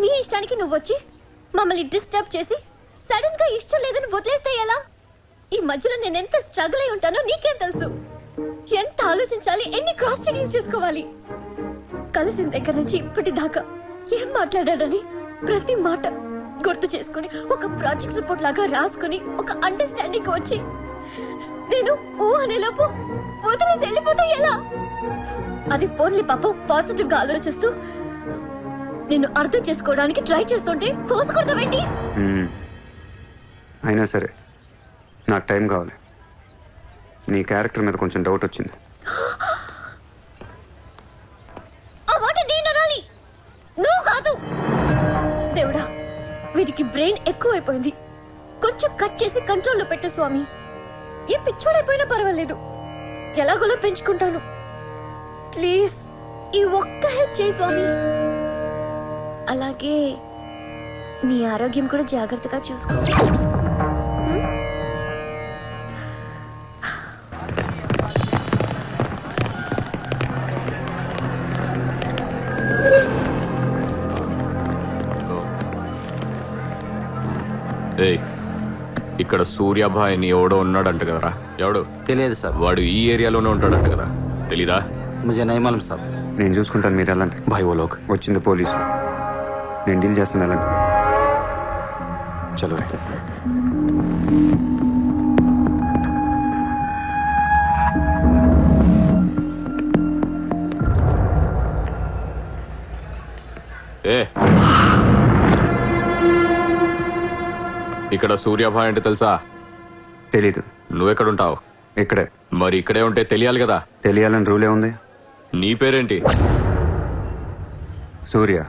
నీ ఇష్టానికి నువ్వు వచ్చి మమ్మల్ని డిస్టర్బ్ చేసి సడన్ గా ఇష్టం లేదని వదిలేస్తే ఎలా? ఈ మధ్యలో నేను ఎంత స్ట్రగుల్ అయి ఉంటానో నీకేం తెలుసు? ఎంత ఆలోచించాలి, ఎన్ని క్రాస్ చెకింగ్ చేసుకోవాలి. కలిసిన దగ్గర నుంచి ఇప్పటిదాకా ఏం మాట్లాడాడని ప్రతి మాట గుర్తు చేసుకుని ఒక ప్రాజెక్ట్ రిపోర్ట్ లాగా రాసుకుని ఒక అండర్స్టాండింగ్ వచ్చి నేను ఓ అనేలోపు వదిలేసి వెళ్ళిపోతే ఎలా? అది పోన్లీ పాపం పాజిటివ్ గా ఆలోచిస్తూ నిన్ను అర్థం చేసుకోవడానికి ట్రై చేస్తుంటే ఫోర్స్ కొడతావేంటి? అయినా సరే నాకు టైం కావాలి. నీ క్యారెక్టర్ మీద కొంచెం డౌట్ వచ్చింది. ఆ మాట నేను అనాలి, నువ్వు కాదు. దేవుడా, వీటికి బ్రెయిన్ ఎక్కువైపోయింది. కొంచెం కట్ చేసి కంట్రోల్లో పెట్టు స్వామి. ఏ పిచ్చోడైపోయినా పర్వాలేదు, ఎలాగోలా పెంచుకుంటాను. ప్లీజ్ ఈ ఒక్క హెల్ప్ చేయి స్వామి. అలాగే నీ ఆరోగ్యం కూడా జాగ్రత్తగా చూసుకో. ఏయ్, ఇక్కడ సూర్యాభాయ్ అని ఎవడో ఉన్నాడంట కదరా? ఎవడు? తెలియదు సార్. వాడు ఈ ఏరియాలోనే ఉంటాడంట కదా, తెలీదా? ముझे नहीं मालूम साहब. నేను చూసుకుంటాను, మీరు వెళ్ళండి. భాయ్ ఓ లోగ్ వచ్చింది పోలీసు, నేను డీల్ చేస్తాను, వెళ్ళండి. చలో. ఏ ఇక్కడ సూర్యాభాయ్ అంటే తెలుసా? తెలీదు. నువ్వెక్కడుంటావు? ఇక్కడే. మరి ఇక్కడే ఉంటే తెలియాలి కదా. తెలియాలని రూలే ఉంది. నీ పేరేంటి? సూర్య.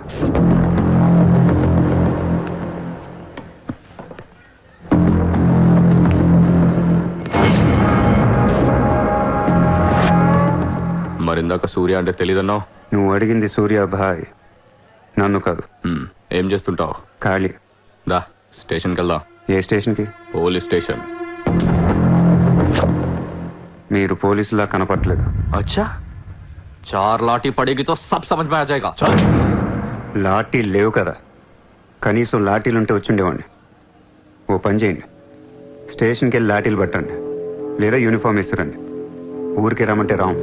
మరిందాక సూర్య అంటే తెలీదన్నావు. నువ్వు అడిగింది సూర్యాభాయ్, నన్ను కాదు. ఏం చేస్తుంటావు? ఖాళీ. దా స్టేషన్కి వెళ్దాం. ఏ స్టేషన్కి? Police station. మీరు పోలీసులా కనపట్లేదు. అచ్చా, 4 లాఠీ పడేగి తో సబ్ సమझ में आ जाएगा. లాఠీ లేవు కదా, కనీసం లాఠీలుంటే వచ్చుండేవాడిని. ఓ పని చేయండి, స్టేషన్కి వెళ్ళి లాఠీలు పట్టండి, లేదా యూనిఫామ్ ఇస్తారండి. ఊరికి రమ్మంటే రాం.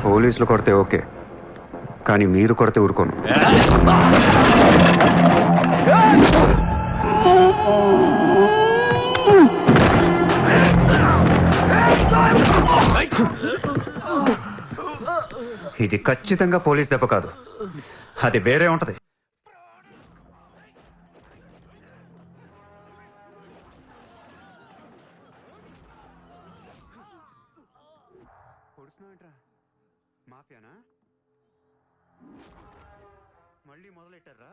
పోలీసులు కొడితే ఓకే, కానీ మీరు కొడితే ఊరుకోను. ఇది ఖచ్చితంగా పోలీస్ దెబ్బ కాదు, అది వేరే ఉంటది. మాఫియానా మళ్ళీ మొదలెట్టారా?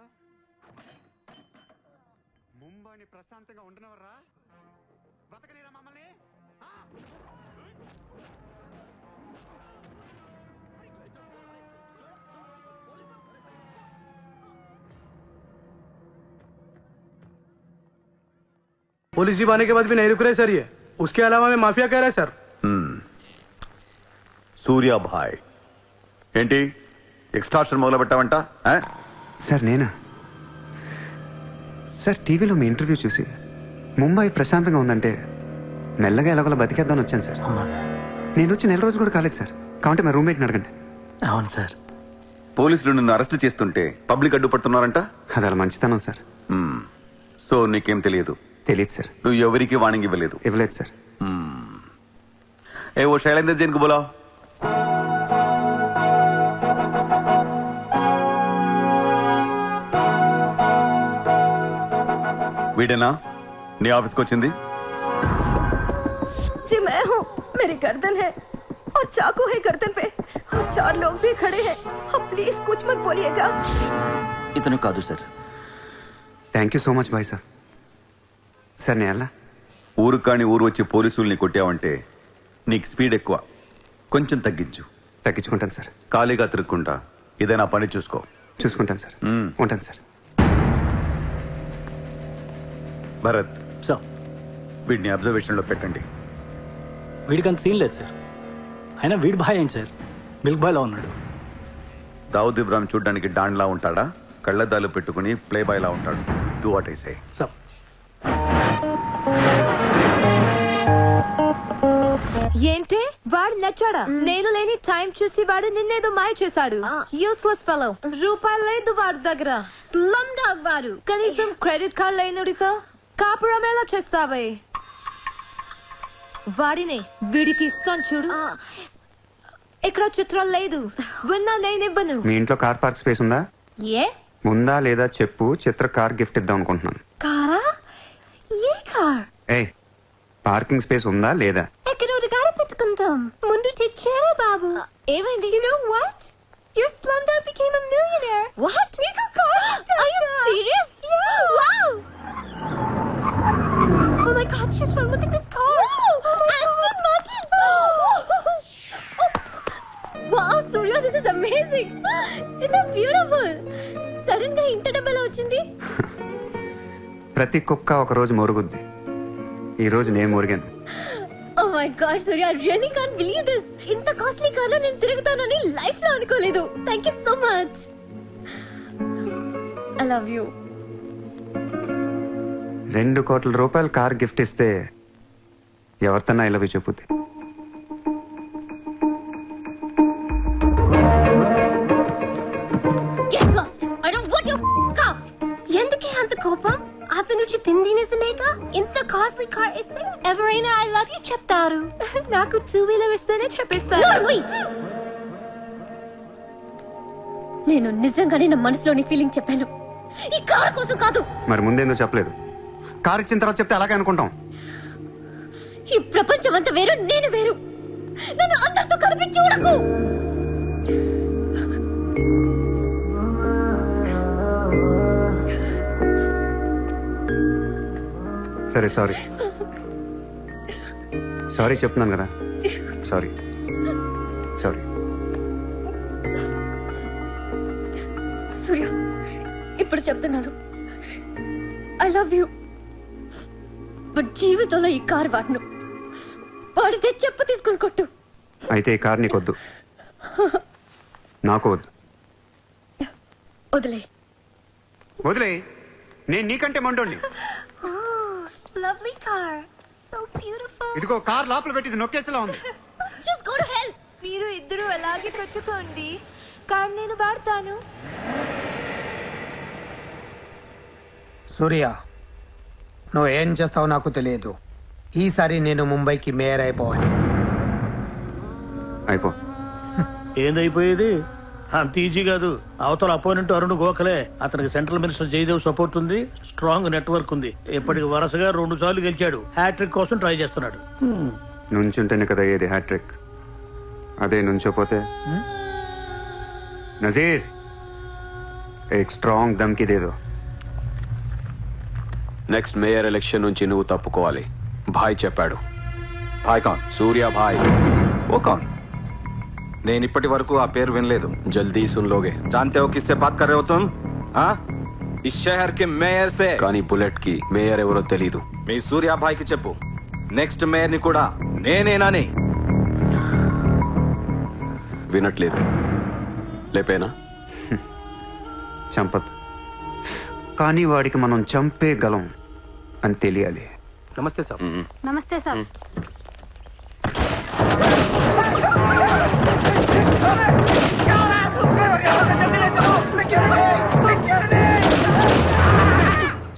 ముంబైని ప్రశాంతంగా ఉండనవర్రా? బతకనీరా మమ్మల్ని? पुलिस जीप आने के बाद भी नहीं रुक रहे सर ये. उसके अलावा मैं माफिया कह रहा है सर. సూర్యాభాయ్ ఏంటి ఎక్స్ట్రాక్షన్ మొదలు పెట్టావంట? సార్ నేనా? సార్ టీవీలో మీ ఇంటర్వ్యూ చూసి ముంబై ప్రశాంతంగా ఉందంటే మెల్లగా ఎలాగోలా బతికేద్దామని వచ్చాను సార్. నేను వచ్చి 1 నెల రోజు కూడా కాలేదు సార్. కాబట్టి మా రూమ్మేట్ని అడగండి. అవును సార్. పోలీసులు నిన్ను అరెస్ట్ చేస్తుంటే పబ్లిక్ అడ్డుపడుతున్నారంట. అది అలా మంచితనం సార్. సో నీకేం తెలియదు. తెలియదు సార్. నువ్వు ఎవరికి వార్నింగ్ ఇవ్వలేదు. ఇవ్వలేదు సార్. ఏ ఓ శైలేంద్ర జైన్ కు బోలావ్. వీడేనా నీ ఆఫీస్కి వచ్చింది? जी मैं हूँ. मेरी गर्दन है और चाकू है गर्दन पे और 4 लोग भी खड़े हैं. अब प्लीज कुछ मत बोलिएगा. ఇతను కాదు sir. Thank you so much bye sir. Sir నేను ఎలా? ఊరు కాని ఊరు వచ్చి పోలీసుల్ని కొట్టావంటే నీకు స్పీడ్ ఎక్కువ. కొంచెం తగ్గించు. తగ్గించుకుంటాను సార్. ఖాళీగా తిరుక్కుంటా ఏదైనా పని చూసుకో. చూసుకుంటాను సార్. ఉంటాను సార్. భరత్ సార్ వీడిని అబ్జర్వేషన్ లో పెట్టండి. వీడికి అంత సీన్ లేదు సార్. అయినా వీడి బాయ్ ఏంటి సార్, మిల్క్ బాయ్లో ఉన్నాడు. దావుద్ ఇబ్రాహిం చూడ్డానికి డాన్లా ఉంటాడా? కళ్ళద్దాలు పెట్టుకుని ప్లే బాయ్ లా ఉంటాడు. Do what I say. Sir ఏంటి వాడు నచ్చాడా? నేను లేని టైం చూసి వాడు నిన్నేదో మాయ చేశాడు. Useless fellow. రూపాయలు లేదు వాడి దగ్గర. స్లమ్ డాగ్ వాడు. కనీసం క్రెడిట్ కార్డ్ లేనుడితో కాపురం ఎలా చేస్తావే? వాడినే వీడికి ఇస్తాను చూడు. ఇక్కడ చిత్రం లేదు. విన్నా నేనివ్వను. మీ ఇంట్లో కార్ పార్క్ స్పేస్ ఉందా? ఏ ఉందా లేదా చెప్పు. చిత్ర కార్ గిఫ్ట్ ఇద్దాం అనుకుంటున్నాను. కారా? ఏ కార్? ఏ పార్కింగ్ స్పేస్ ఉందా లేదా? ఎక్కడ గారి పెట్టుకుందాం. ముందు తెచ్చారా బాబు? ఏమైంది? You know what? Your slumdog became a millionaire. What? నీకు కార్ ఇచ్చాడు. Are you serious? Yeah. Wow. Oh my God, Chitra, look at this car. Oh my Aston Martin. Wow, Surya, this is amazing. It's so beautiful. Sudden గా ఇంత డబ్బులు వచ్చింది. ప్రతి కుక్క ఒక రోజు మొరుగుద్ది. ఈ రోజు నేను మురిగాను. Oh my God, Surya, I really can't believe this. ఇంత కాస్ట్లీ కార్ లో నేను తిరుగుతానని లైఫ్ లో అనుకోలేదు. Thank you so much. I love you. 2 కోట్ల రూపాయలు కార్ గిఫ్ట్ ఇస్తే ఎవరితోనా ఐ లవ్ యూ చెప్పుద్ది. Get lost. I don't want your car. ఎందుకే అంత కోపం? అతను చెప్పింది నిజమేగా? ఇంత కాస్ట్లీ కార్ ఇస్తే ఎవరైనా ఐ లవ్ యూ చెప్తారు. నాకు 2-wheeler ఇస్తేనే చెప్పేస్తారు. నోర్మూయ్. నేను నిజంగానే నా మనసులోని ఫీలింగ్ చెప్పాను. ఈ కార్ కోసం కాదు. మరి ముందేందో చెప్పలేదు. కార్ ఇచ్చిన తర్వాత చెప్తే అలాగే అనుకుంటాం. ఈ ప్రపంచం అంతా వేరు, నేను వేరు. నన్ను అందరితో కలిపి చూడకు. సరే సారీ. సారీ చెప్తున్నాను కదా. Sorry sorry. సూర్య, ఇప్పుడు చెప్తున్నాను. I love you. బట్ జీవితంలో ఈ కార్ వాడను. వాడితే చెప్ప తీసుకుని కొట్టు. అయితే ఈ కార్ నీకొద్దు, నాకు వద్దు. వదిలే. వదిలే. నేను నీకంటే మండోండి. Lovely car. So beautiful. ఇదిగో కార్ లోపల పెట్టింది నొక్కేసేలా ఉంది. Just go to hell. మీరు ఇద్దరు అలాగే పెట్టుకోండి. కార్ నేను వాడతాను. సూర్య, నువ్వు ఏం చేస్తావో నాకు తెలియదు. ఈసారి నేను ముంబైకి మేయర్ అయిపోవాలి. అయిపో. ఏందైపోయేది? అంత ఈజీ కాదు. అవతల అపోనెంట్ అరుణ్ గోఖలే. అతనికి సెంట్రల్ మినిస్టర్ జయదేవ్ సపోర్ట్ ఉంది, స్ట్రాంగ్ నెట్వర్క్ ఉంది. ఇప్పటికి వరుసగా 2 సార్లు గెలిచాడు. హ్యాట్రిక్ కోసం ట్రై చేస్తున్నాడు. నుంచుంటేనే కదా అయ్యేది హ్యాట్రిక్. అదే నుంచోపోతే నజీర్ एक स्ट्रांग धमकी दे दो. నెక్స్ట్ మేయర్ ఎలక్షన్ నుంచి నువ్వు తప్పుకోవాలి. భాయ్ చెప్పాడు. भाई कौन? సూర్య భాయ్. वो कौन? నేను ఇప్పటి వరకు ఆ పేరు వినలేదు. జల్దీ సున్ లోగే. जानते हो किससे बात कर रहे हो तुम? हाँ? इस शहर के మేయర్ से. కానీ బుల్లెట్ కి మేయర్ ఎవరో తెలీదు. మీ సూర్యాభాయ్కి చెప్పు, నెక్స్ట్ మేయర్ ని కూడా నేనేనని. వినట్లేదు. లేపేనా? చంపదు, కానీ వాడికి మనం చంపేయగలం అని తెలియాలి. నమస్తే సార్. నమస్తే సార్.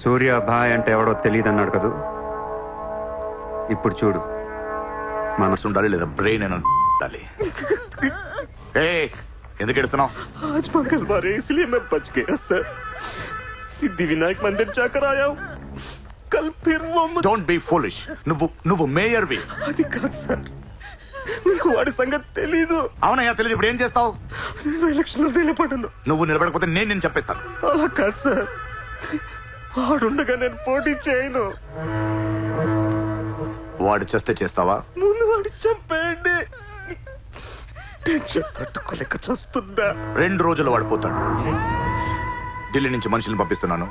సూర్య భాయ్ అంటే ఎవడో తెలియదు అన్నాడు కదూ. ఇప్పుడు చూడు, మనసు ఉండాలి లేదా బ్రెయిన్ అని ఉండాలి. ఎందుకు ఎడుతున్నావు? आज मंगलवार है इसलिए मैं बच गया सर. सिद्धिविनायक मंदिर जाकर आया हूँ. कल फिर वो డోంట్ బి ఫూలిష్. నువ్వు మేయర్వి. అది కాదు సార్, మీకు వాడి సంగతి తెలీదు. అవునయ్యా తెలియదు. ఇప్పుడు ఏం చేస్తావు? నేను ఎలక్షన్ లో నిలబడను. నువ్వు నిలబడకపోతే నేను చెప్పేస్తాను. అలా కాదు సార్, వాడుండగా నేను పోటీ చేయను. వాడు చేస్తే చేస్తావా? ముందు వాడి చంపేయండి. టెన్షన్ తట్టుకోలేక చస్తుందా. 2 రోజులు వాడిపోతాడు. ఢిల్లీ నుంచి మనుషులను పంపిస్తున్నాను,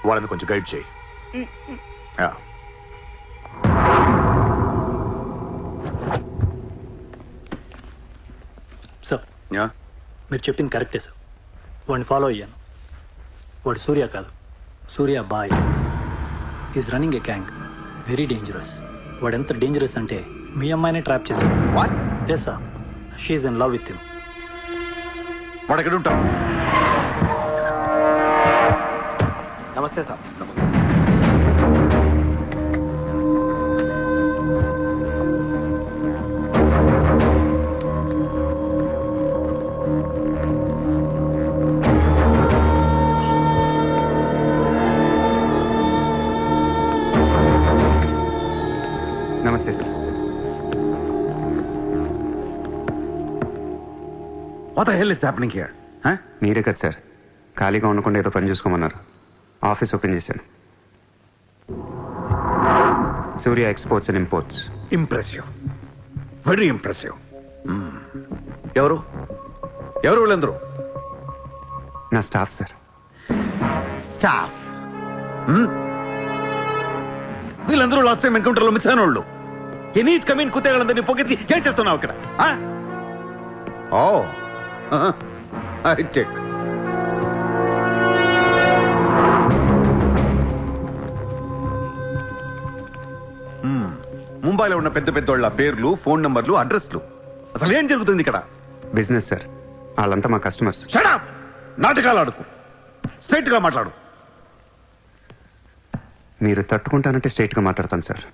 వాళ్ళని కొంచెం గైడ్ చేయి. యా. Sir yeah. మీరు చెప్పింది కరెక్టే సార్. వాడిని ఫాలో అయ్యాను. వాడు సూర్య కాదు, సూర్య బాయ్. Is running a gang, very dangerous. వాడు ఎంత డేంజరస్ అంటే మీ అమ్మాయినే ట్రాప్ చేశాడు. What? Yes sir, she in love with him. వాడు ఎక్కడ ఉంటాడు? నమస్తే సార్. నమస్తే sir. What the hell is happening here? Huh? మీరే కదా సార్ ఖాళీగా ఉండకుండా ఏదో పని చూసుకోమన్నారు. ఆఫీస్ ఓపెన్ చేశాను. Surya exports and imports. Impressive, very impressive. ఎవరు ఎవరు వీళ్ళందరూ? నా స్టాఫ్ సార్. స్టాఫ్? వీళ్ళందరూ లాస్ట్ టైం ఎన్కౌంటర్ లో మిస్ అయిన వాళ్ళు. ఎనీట్ కమీన్ కుతేగాళ్ళందరినీ పొగేసి ఏం చేస్తున్నావు అక్కడ? ఓ ఐ టేక్. ముంబైలో ఉన్న పెద్ద పెద్దోళ్ళ పేర్లు, ఫోన్ నంబర్లు, అడ్రస్లు. అసలు ఏం జరుగుతుంది ఇక్కడ? Business sir. వాళ్ళంతా మా కస్టమర్స్. Shut up! నాటకాలు ఆడుకు, స్ట్రైట్ గా మాట్లాడు. మీరు తట్టుకుంటానంటే స్ట్రైట్గా మాట్లాడతాను సార్.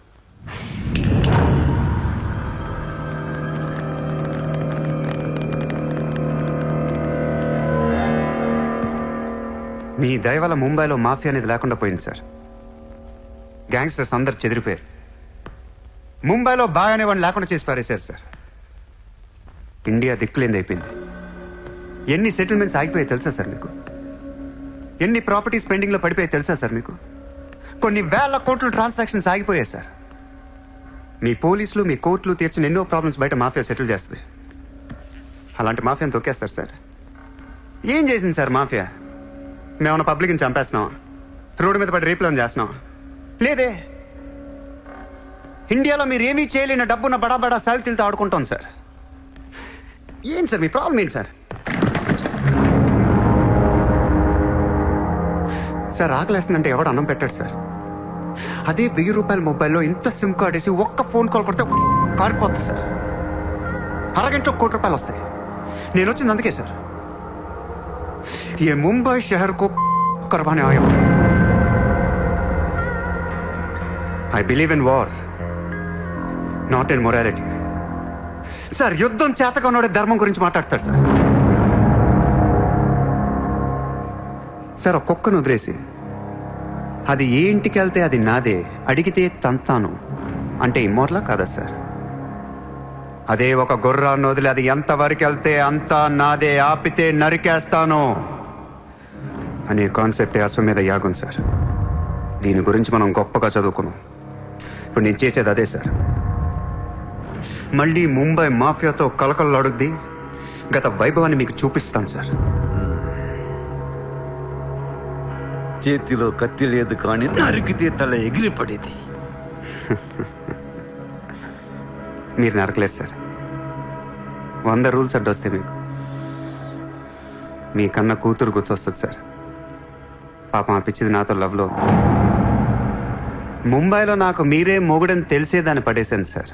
మీ దయ వల్ల ముంబైలో మాఫియా అనేది లేకుండా పోయింది సార్. గ్యాంగ్స్టర్స్ అందరు చెదిరిపోయారు. ముంబైలో బాయ్ అనేవాడిని లేకుండా చేసి పారేశారు సార్. ఇండియా దిక్కులేంది అయిపోయింది. ఎన్ని సెటిల్మెంట్స్ ఆగిపోయాయి తెలుసా సార్ మీకు? ఎన్ని ప్రాపర్టీస్ పెండింగ్లో పడిపోయాయి తెలుసా సార్ మీకు? కొన్ని వేల కోట్ల ట్రాన్సాక్షన్స్ ఆగిపోయాయి సార్. మీ పోలీసులు, మీ కోర్టులు తీర్చిన ఎన్నో ప్రాబ్లమ్స్ బయట మాఫియా సెటిల్ చేస్తుంది. అలాంటి మాఫియాని తొక్కేస్తారు సార్. ఏం చేసింది సార్ మాఫియా? మేమన్నా పబ్లిక్ని చంపేస్తున్నాం, రోడ్డు మీద పడి రేపులను చేస్తున్నాం? లేదే. ఇండియాలో మీరు ఏమీ చేయలేని డబ్బున్న బడా బడా సాల్తీలతో ఆడుకుంటాం సార్. ఏంటి సార్ మీ ప్రాబ్లం ఏంటి సార్? సార్ ఆకలేస్తుందంటే ఎవడు అన్నం పెట్టాడు సార్. అదే 1000 రూపాయల మొబైల్లో ఇంత సిమ్ కార్డ్ వేసి ఒక్క ఫోన్ కాల్ కొడితే కారిపోతుంది సార్. అరగంటలో 1 కోటి రూపాయలు వస్తాయి. నేను వచ్చింది అందుకే సార్. ये मुंबई शहर को करवाने आया हूं. I believe in war, not in morality. Sir యుద్ధం చేతగా ఉన్నాడే ధర్మం గురించి మాట్లాడతారు సార్. సార్ ఒక కుక్కను వదిలేసి అది ఏ ఇంటికి వెళ్తే అది నాదే, అడిగితే తంతాను అంటే ఇమ్మోర్లా కాదా సార్? అదే ఒక గుర్రాన్ని వదిలి అది ఎంతవరకు వెళ్తే అంతా నాదే, ఆపితే నరికేస్తాను అనే కాన్సెప్టే అశ్వమేధ యాగం సార్. దీని గురించి మనం గొప్పగా చదువుకున్నాం. ఇప్పుడు నేను చేసేది అదే సార్. మళ్ళీ ముంబై మాఫియాతో కలకలలాడుద్ది గత వైభవాన్ని మీకు చూపిస్తాను సార్. చేతిలో కత్తి లేదు కానీ నరికితే తల ఎగిరిపడేది. మీరు నరకలేదు సార్. 100 రూల్స్ అడ్డొస్తే మీకు మీ కన్నా కూతురు గుర్తొస్తుంది సార్. పాపం ఆ పిచ్చిది నాతో లవ్లో ఉంది. ముంబైలో నాకు మీరే మొగుడని తెలిసేదాన్ని పడేశాను సార్.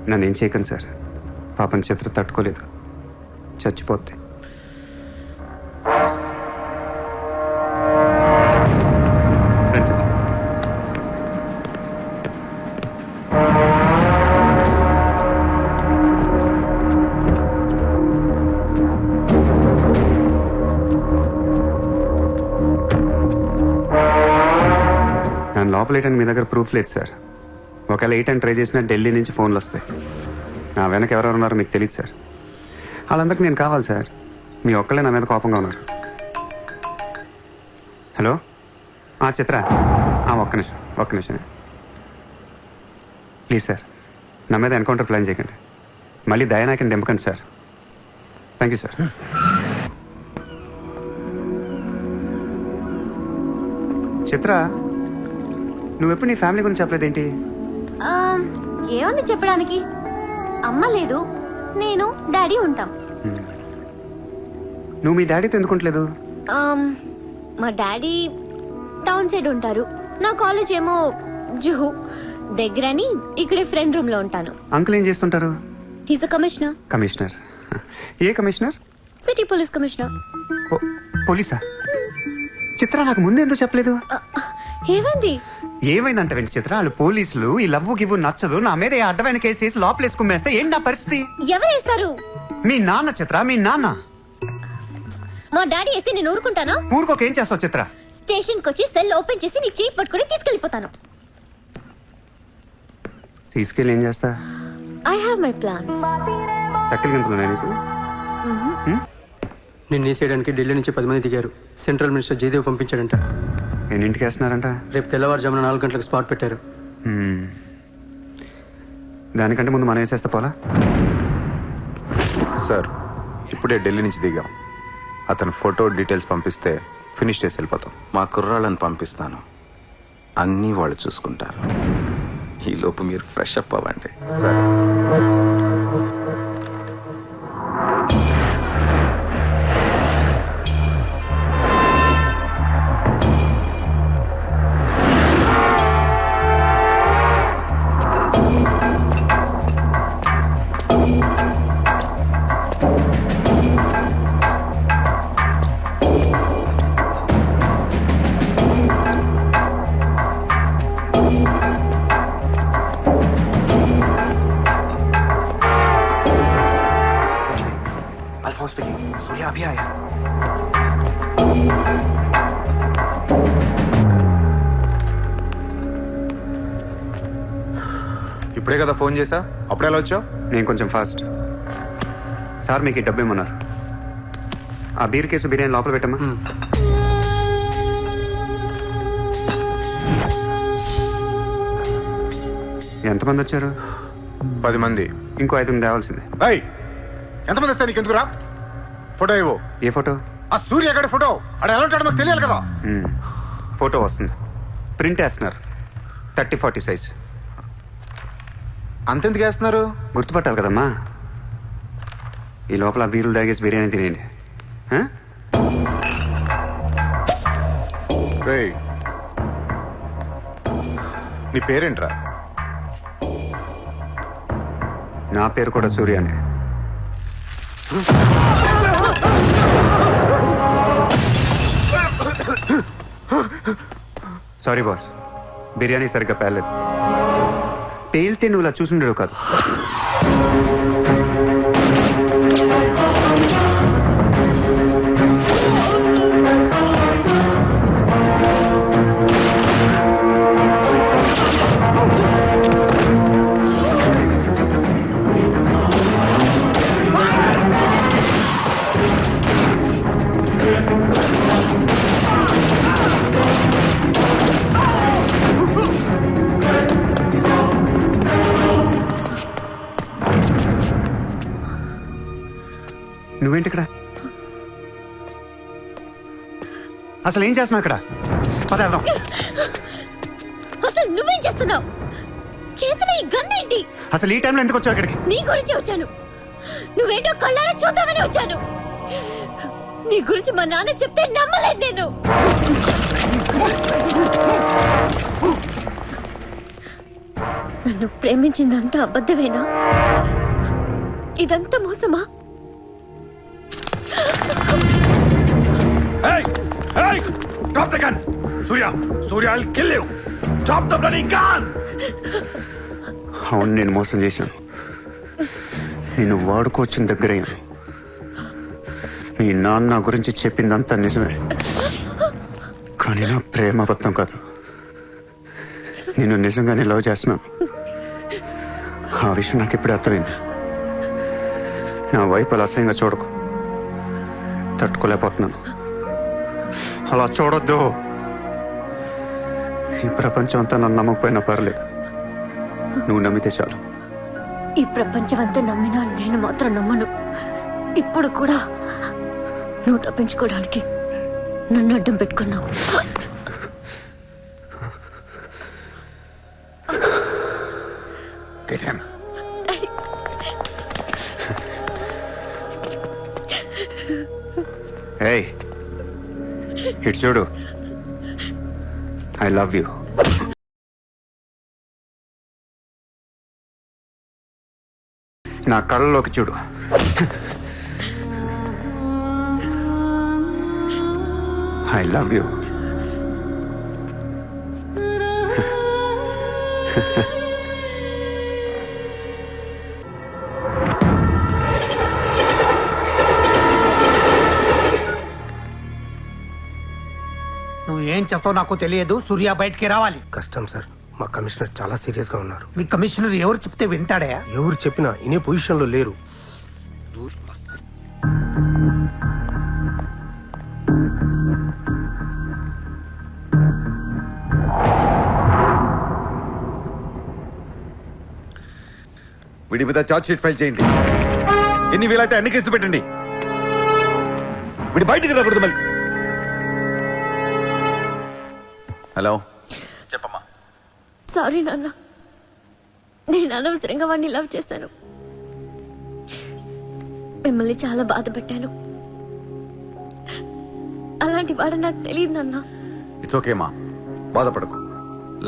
నన్ను ఏం చేయకండి సార్. పాపం చిత్ర తట్టుకోలేదు, చచ్చిపోద్ది. లోపలేయడానికి మీ దగ్గర ప్రూఫ్ లేదు సార్. ఒకవేళ 8 అని ట్రై చేసినా ఢిల్లీ నుంచి ఫోన్లు వస్తాయి. నా వెనక ఎవరెవరు ఉన్నారో మీకు తెలియదు సార్. వాళ్ళందరికీ నేను కావాలి సార్. మీ ఒక్కళ్ళే నా మీద కోపంగా ఉన్నారు. హలో చిత్ర, ఒక్క నిమిషం ప్లీజ్ సార్. నా మీద ఎన్కౌంటర్ ప్లాన్ చేయకండి. మళ్ళీ దయానాయకని దింపకండి sir. Thank you sir. Chitra, నువ్వెప్పుడు నీ ఫ్యామిలీ గురించి చెప్పలేదేంటి? ఏముంది చెప్పడానికి? అమ్మ లేదు, నేను డాడీ ఉంటాం. నువ్వు మీ డాడీతో ఎందుకుంటలేదు? మా డాడీ టౌన్ సైడ్ ఉంటారు. నా కాలేజ్ ఏమో జుహు దగ్గరని ఇక్కడే ఫ్రెండ్ రూమ్ లో ఉంటాను. అంకుల్ ఏం చేస్తుంటారు? He's a commissioner. కమిషనర్? ఏ కమిషనర్? City police commissioner. పోలీసా? చిత్ర, నాకు ముందు ఎందుకు చెప్పలేదు? ఏమైంది? ఏమైందంట వెంట చిత్ర, వాళ్ళు పోలీసులు ఈ లవ్వు గివ్వు నచ్చదు, నా మీద ఏ అడ్డమైన కేసు వేసి లోపలేసుకుమ్మేస్తే ఏంటి నా పరిస్థితి? ఎవరేస్తారు? మీ నాన్న చిత్ర, మీ నాన్న. మా డాడీ వేస్తే నేను ఊరుకుంటానా? ఊరుకోక ఏం చేస్తావు చిత్ర? స్టేషన్ కి వచ్చి సెల్ ఓపెన్ చేసి నీ చేయి పట్టుకుని తీసుకెళ్లిపోతాను. తీసుకెళ్ళి ఏం చేస్తా? I have my plan. చక్కలు గింతున్నా నీకు? నిన్ను వేసేయడానికి ఢిల్లీ నుంచి 10 మంది దిగారు. సెంట్రల్ మినిస్టర్ జయదేవ్ పంపించాడంట. ఎన్నింటికి వేస్తున్నారంట? రేపు తెల్లవారుజామున 4 గంటలకు స్పాట్ పెట్టారు. దానికంటే ముందు మనం వేసేస్తే పోలా? సార్, ఇప్పుడే ఢిల్లీ నుంచి దిగాం. అతను ఫోటో డీటెయిల్స్ పంపిస్తే ఫినిష్ చేసి వెళ్ళిపోతాం. మా కుర్రాళ్ళని పంపిస్తాను, అన్నీ వాళ్ళు చూసుకుంటారు. ఈ లోపు మీరు ఫ్రెష్ అప్ అవ్వండి. సరే. सूर्या अभी आया. ఇప్పుడే కదా ఫోన్ చేసా, అప్పుడు ఎలా వచ్చావు? నేను కొంచెం ఫాస్ట్. సార్ మీకు డబ్బు ఇమ్మన్నారు. ఆ బీర్ కేసు బిర్యానీ లోపల పెట్టమ్మా. ఎంతమంది వచ్చారు? 10 మంది. ఇంకో 5 తేవాల్సింది. ఎంతమంది వస్తా నీకు ఎందుకురా? ఫోటో ఇవ్వు. ఏ ఫోటో? ఆ సూర్య గడి ఫోటో. అక్కడ ఎలా ఉంటాడో మాకు తెలియాలి కదా. ఫోటో వస్తుంది, ప్రింట్ వేస్తున్నారు. 30-40 సైజ్. అంతెందుకు వేస్తున్నారు? గుర్తుపట్టాలి కదమ్మా. ఈ లోపల బీర్లు తాగేసి బిర్యానీ తినేయండి. నీ పేరేంట్రా? నా పేరు కూడా సూర్యానే. సారీ బాస్, బిర్యానీ సరిగ్గా పేర్లేదు. పేలితే నువ్వు ఇలా చూసుండేవు కాదు. నువ్వేంటి ఇక్కడ? అసలు ఏం చేస్తున్నావు ఇక్కడ? పద వెళ్దాం. అసలు నువ్వేం చేస్తున్నావు? చేతిలో ఈ గన్ ఏంటి? అసలు ఈ టైంలో ఎందుకు వచ్చావు ఇక్కడికి? నీ గురించి వచ్చాను. నువ్వేంటో కళ్ళారా చూద్దామని వచ్చాను. నీ గురించి మా నాన్న చెప్తే నమ్మలేదు నేను. నన్ను ప్రేమించిందంతా అబద్ధమేనా? ఇదంతా మోసమా? Drop the gun! Surya, I'll kill you! Drop the bloody gun! అవును, నేను మోసం చేశాను. నేను వాడుకోవచ్చిన దగ్గరయ్యాను. మీ నాన్న గురించి చెప్పిందంతా నిజమే, కానీ నా ప్రేమ అబద్ధం కాదు. నేను నిజంగానే లవ్ చేస్తున్నాను. ఆ విషయం నాకు ఇప్పుడే అర్థమైంది. నా వైపు అలా అసహ్యంగా చూడకు. తట్టుకోలేకపోతున్నాను. అలా చూడొద్దు. ఈ ప్రపంచం అంతా నన్ను నమ్మకపోయినా పర్లేదు, నువ్వు నమ్మితే చాలు. ఈ ప్రపంచం అంతా నమ్మినా నేను మాత్రం నమ్మను. ఇప్పుడు కూడా నువ్వు తప్పించుకోవడానికి నన్ను అడ్డం పెట్టుకున్నావు. Get him. Hey, ఇటు చూడు. I love you. నా కళ్ళలోకి చూడు. I love you. నువ్వు ఏం చేస్తావు నాకు తెలియదు. సూర్య బయటికి రావాలి. కష్టం సార్, మా కమిషనర్ చాలా సీరియస్ గా ఉన్నారు. మీ కమిషనర్ ఎవరు చెప్తే వింటాడా? ఎవరు చెప్పినా ఇనే పొజిషన్ లో లేరు. వీడి మీద చార్జ్ షీట్ ఫైల్ చేయండి. ఎన్ని వీలైతే అన్ని కేసులు పెట్టండి. వీడి బయటికి రాకూడదు మళ్ళీ. హలో, చెప్పమ్మా. సారీ నాన్న, నేను అనవసరంగా వాడిని లవ్ చేశాను. మిమ్మల్ని చాలా బాధ పెట్టాను. అలాంటి వాడు నాకు తెలియదు నాన్న. ఇట్స్ ఓకే మా, బాధపడకు.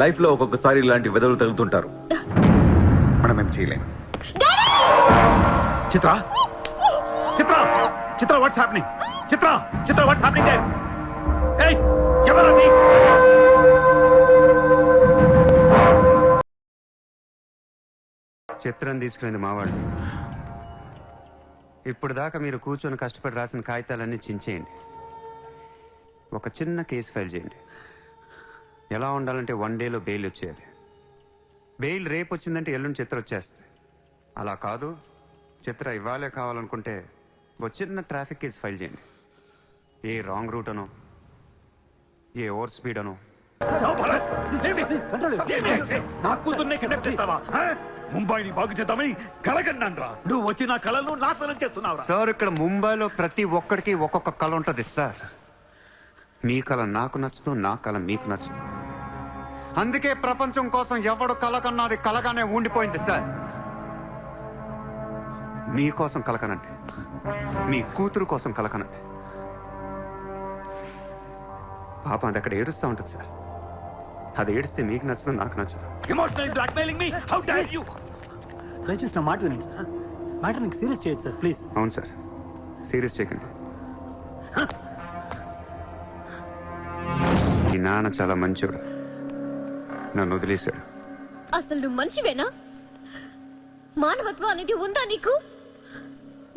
లైఫ్ లో ఒక్కొక్కసారి ఇలాంటి వెదవులు తగులుతుంటారు. మనం ఏం చేయలేం. Chitra, Chitra, Chitra, what's happening? Chitra, Chitra, what's happening there? ఏయ్, ఎవరది? చిత్రం తీసుకునేది మావాళ్ళు. ఇప్పుడు దాకా మీరు కూర్చొని కష్టపడి రాసిన కాగితాలన్నీ చించేయండి. ఒక చిన్న కేసు ఫైల్ చేయండి. ఎలా ఉండాలంటే 1 డేలో బెయిల్ వచ్చేయాలి. బెయిల్ రేపు వచ్చిందంటే ఎల్లుండి చిత్ర వచ్చేస్తుంది. అలా కాదు, చిత్ర ఇవ్వాలే కావాలనుకుంటే ఒక చిన్న ట్రాఫిక్ కేసు ఫైల్ చేయండి. ఏ రాంగ్ రూట్ అనో, ఏ ఓవర్ స్పీడ్ అనో. నా కూతుర్నే కిడ్నాప్ చేస్తావా? ముంబైని బాగు చేద్దామని కలగన్నాను రా. నువ్వు వచ్చి నా కళను నాశనం చేస్తున్నావు. సార్, ఇక్కడ ముంబైలో ప్రతి ఒక్కడికి ఒక్కొక్క కళ ఉంటుంది సార్. మీ కళ నాకు నచ్చదు, నా కళ మీకు నచ్చదు. అందుకే ప్రపంచం కోసం ఎవడు కళ కన్నది కలగానే ఉండిపోయింది సార్. మీకోసం కలకనండి, మీ కూతురు కోసం కలకనండి. పాప అది అక్కడ ఏడుస్తూ ఉంటుంది సార్. అది ఏడిస్తే మీకు నచ్చదు, నాకు నచ్చదు. Emotional blackmailing me, how dare you? దయచేసి నా మాట వినండి సార్. మ్యాటర్ నీకు సీరియస్ చేయొచ్చు సార్, ప్లీజ్. అవును సార్, సీరియస్ చేయకండి. ఈ నాన్న చాలా మంచివాడు, నన్ను వదిలేశాడు. అసలు నువ్వు మనిషివేనా? మానవత్వం అనేది ఉందా నీకు?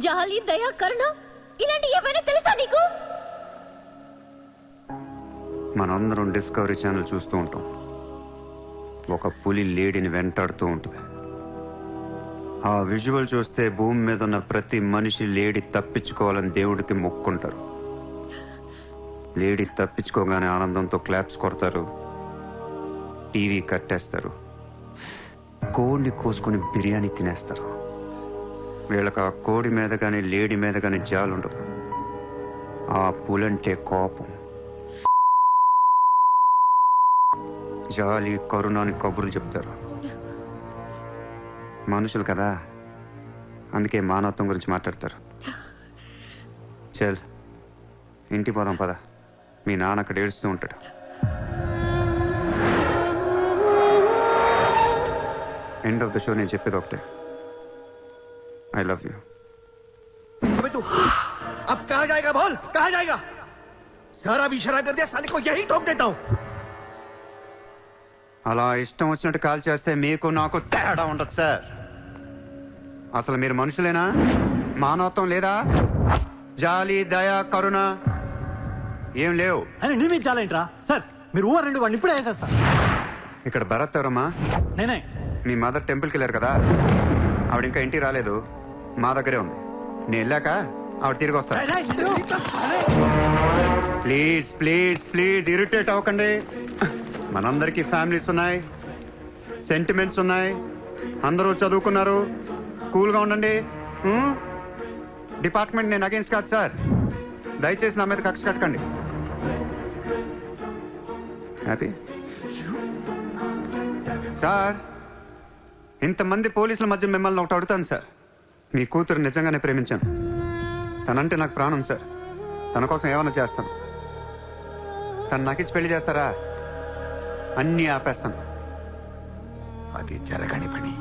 జాలి, దయ, కరుణ ఇలాంటి ఏమైనా తెలుసా నీకు? మనందరం డిస్కవరీ ఛానల్ చూస్తూ ఉంటాం. ఒక పులి లేడీని వెంటాడుతూ ఉంటుంది. ఆ విజువల్ చూస్తే భూమి మీద ఉన్న ప్రతి మనిషి లేడీ తప్పించుకోవాలని దేవుడికి మొక్కుంటారు. లేడీ తప్పించుకోగానే ఆనందంతో క్లాప్స్ కొడతారు, టీవీ కట్టేస్తారు, కోడిని కోసుకొని బిర్యానీ తినేస్తారు. వీళ్ళకి ఆ కోడి మీద కానీ లేడీ మీద కానీ జాలి ఉండదు. ఆ పులంటే కోపం. జాలి, కరుణ అని కబుర్లు చెప్తారు. మనుషులు కదా, అందుకే మానవత్వం గురించి మాట్లాడతారు. చల్, ఇంటికి పోదాం పద. మీ నాన్న అక్కడ ఏడుస్తూ ఉంటాడు. ఎండ్ ఆఫ్ ద షో నేను చెప్పేది ఒకటే, ఐ లవ్ యూ. अब कहाँ जाएगा बोल, कहाँ जाएगा? सारा भी इशारा कर दिया, साले को यही ठोक देता हूँ. అలా ఇష్టం వచ్చినట్టు కాల్ చేస్తే మీకు నాకు తేడా ఉండదు సార్. అసలు మీరు మనుషులేనా? మానవత్వం లేదా? జాలి, దయ, కరుణ ఏం లేవు. అని నీ మీద చాలా ఏంట్రా సార్? మీరు ఊరండి వాడిని ఇప్పుడే వేసేస్తా. ఇక్కడ భరత్ ఎవరమ్మా? నేనే. మీ మదర్ టెంపుల్కి వెళ్ళారు కదా, ఆవిడ ఇంకా ఇంటికి రాలేదు, మా దగ్గరే ఉంది. నేను వెళ్ళాక ఆవిడ తిరిగి వస్తారు. ప్లీజ్ ప్లీజ్ ప్లీజ్ ఇరిటేట్ అవ్వకండి. మనందరికీ ఫ్యామిలీస్ ఉన్నాయి, సెంటిమెంట్స్ ఉన్నాయి, అందరూ చదువుకున్నారు. కూల్గా ఉండండి. డిపార్ట్మెంట్ నేను అగేన్స్ట్ కాదు సార్, దయచేసి నా మీద కక్ష కట్టకండి. Happy sir? ఇంతమంది పోలీసుల మధ్య మిమ్మల్ని ఒకటి అడుగుతాను సార్. మీ కూతురు నిజంగానే ప్రేమించాను. తనంటే నాకు ప్రాణం సార్. తన కోసం ఏమైనా చేస్తాను. తను నాకిచ్చి పెళ్లి చేస్తారా? అన్నీ ఆపేస్తాను. అది జరగని పని.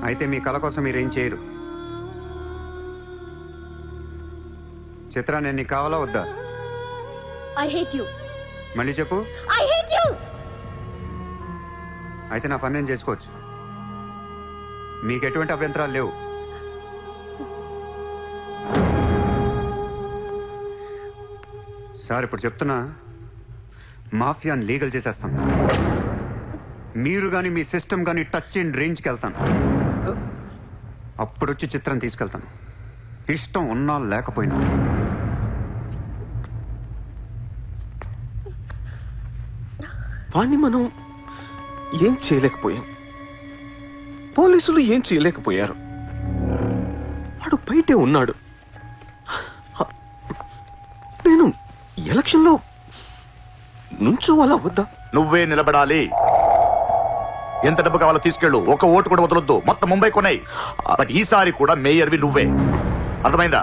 అయితే మీ కళ కోసం మీరేం చేయరు. చిత్ర, నేను నీకు కావాలా వద్దా? I hate you. మళ్ళీ చెప్పు. I hate you. అయితే నా పని నేను చేసుకోవచ్చు. మీకు ఎటువంటి అభ్యంతరాలు లేవు. సార్ ఇప్పుడు చెప్తున్నా, మాఫియాని లీగల్ చేసేస్తాను. మీరు కానీ మీ సిస్టమ్ కానీ టచ్ అండ్ రేంజ్కి వెళ్తాను. అప్పుడు వచ్చి చిత్రం తీసుకెళ్తాను, ఇష్టం ఉన్నా లేకపోయినా. వాణ్ణి మనం ఏం చేయలేకపోయాం, పోలీసులు ఏం చేయలేకపోయారు. వాడు బయటే ఉన్నాడు. నేను ఎలక్షన్లో నుంచోవాలా వద్దా? నువ్వే నిలబడాలి. ఎంత డబ్బు కావాలో తీసుకెళ్ళు, ఒక ఓటు కూడా వదలొద్దు, మొత్తం ముంబై కొన్నాయి. బట్ ఈసారి కూడా మేయర్వి నువ్వే, అర్థమైందా?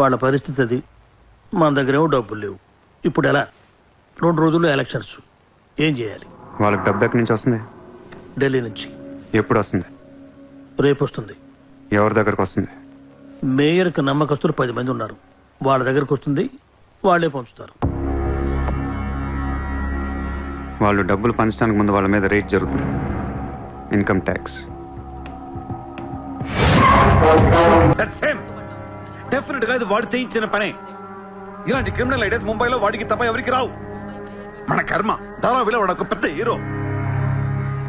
వాళ్ళ పరిస్థితి అది. మన దగ్గరేమో డబ్బులు లేవు. ఇప్పుడు ఎలా? 2 రోజుల్లో ఎలక్షన్స్. ఏం చేయాలి? వాళ్ళకి డబ్బు ఎక్కడి నుంచి వస్తుంది? ఢిల్లీ నుంచి. ఎప్పుడు వస్తుంది? రేపు వస్తుంది. ఎవరి దగ్గరకు వస్తుంది? మేయర్కి నమ్మకస్తులు 10 మంది ఉన్నారు. వాళ్ళ దగ్గరకు వస్తుంది, వాళ్ళే పంచుతారు. వాళ్ళు డబ్బులు పంచడానికి ముందు వాళ్ళ మీద రేట్ జరుగుతుంది, ఇన్కమ్ ట్యాక్స్. డెఫినెట్ గా ఇది వాడు చేయించిన పనే. ఇలాంటి క్రిమినల్ ఐడియాస్ ముంబైలో వాడికి తప్ప ఎవరికి రావు. మన కర్మ. ధారావిలో వాడు ఒక పెద్ద హీరో.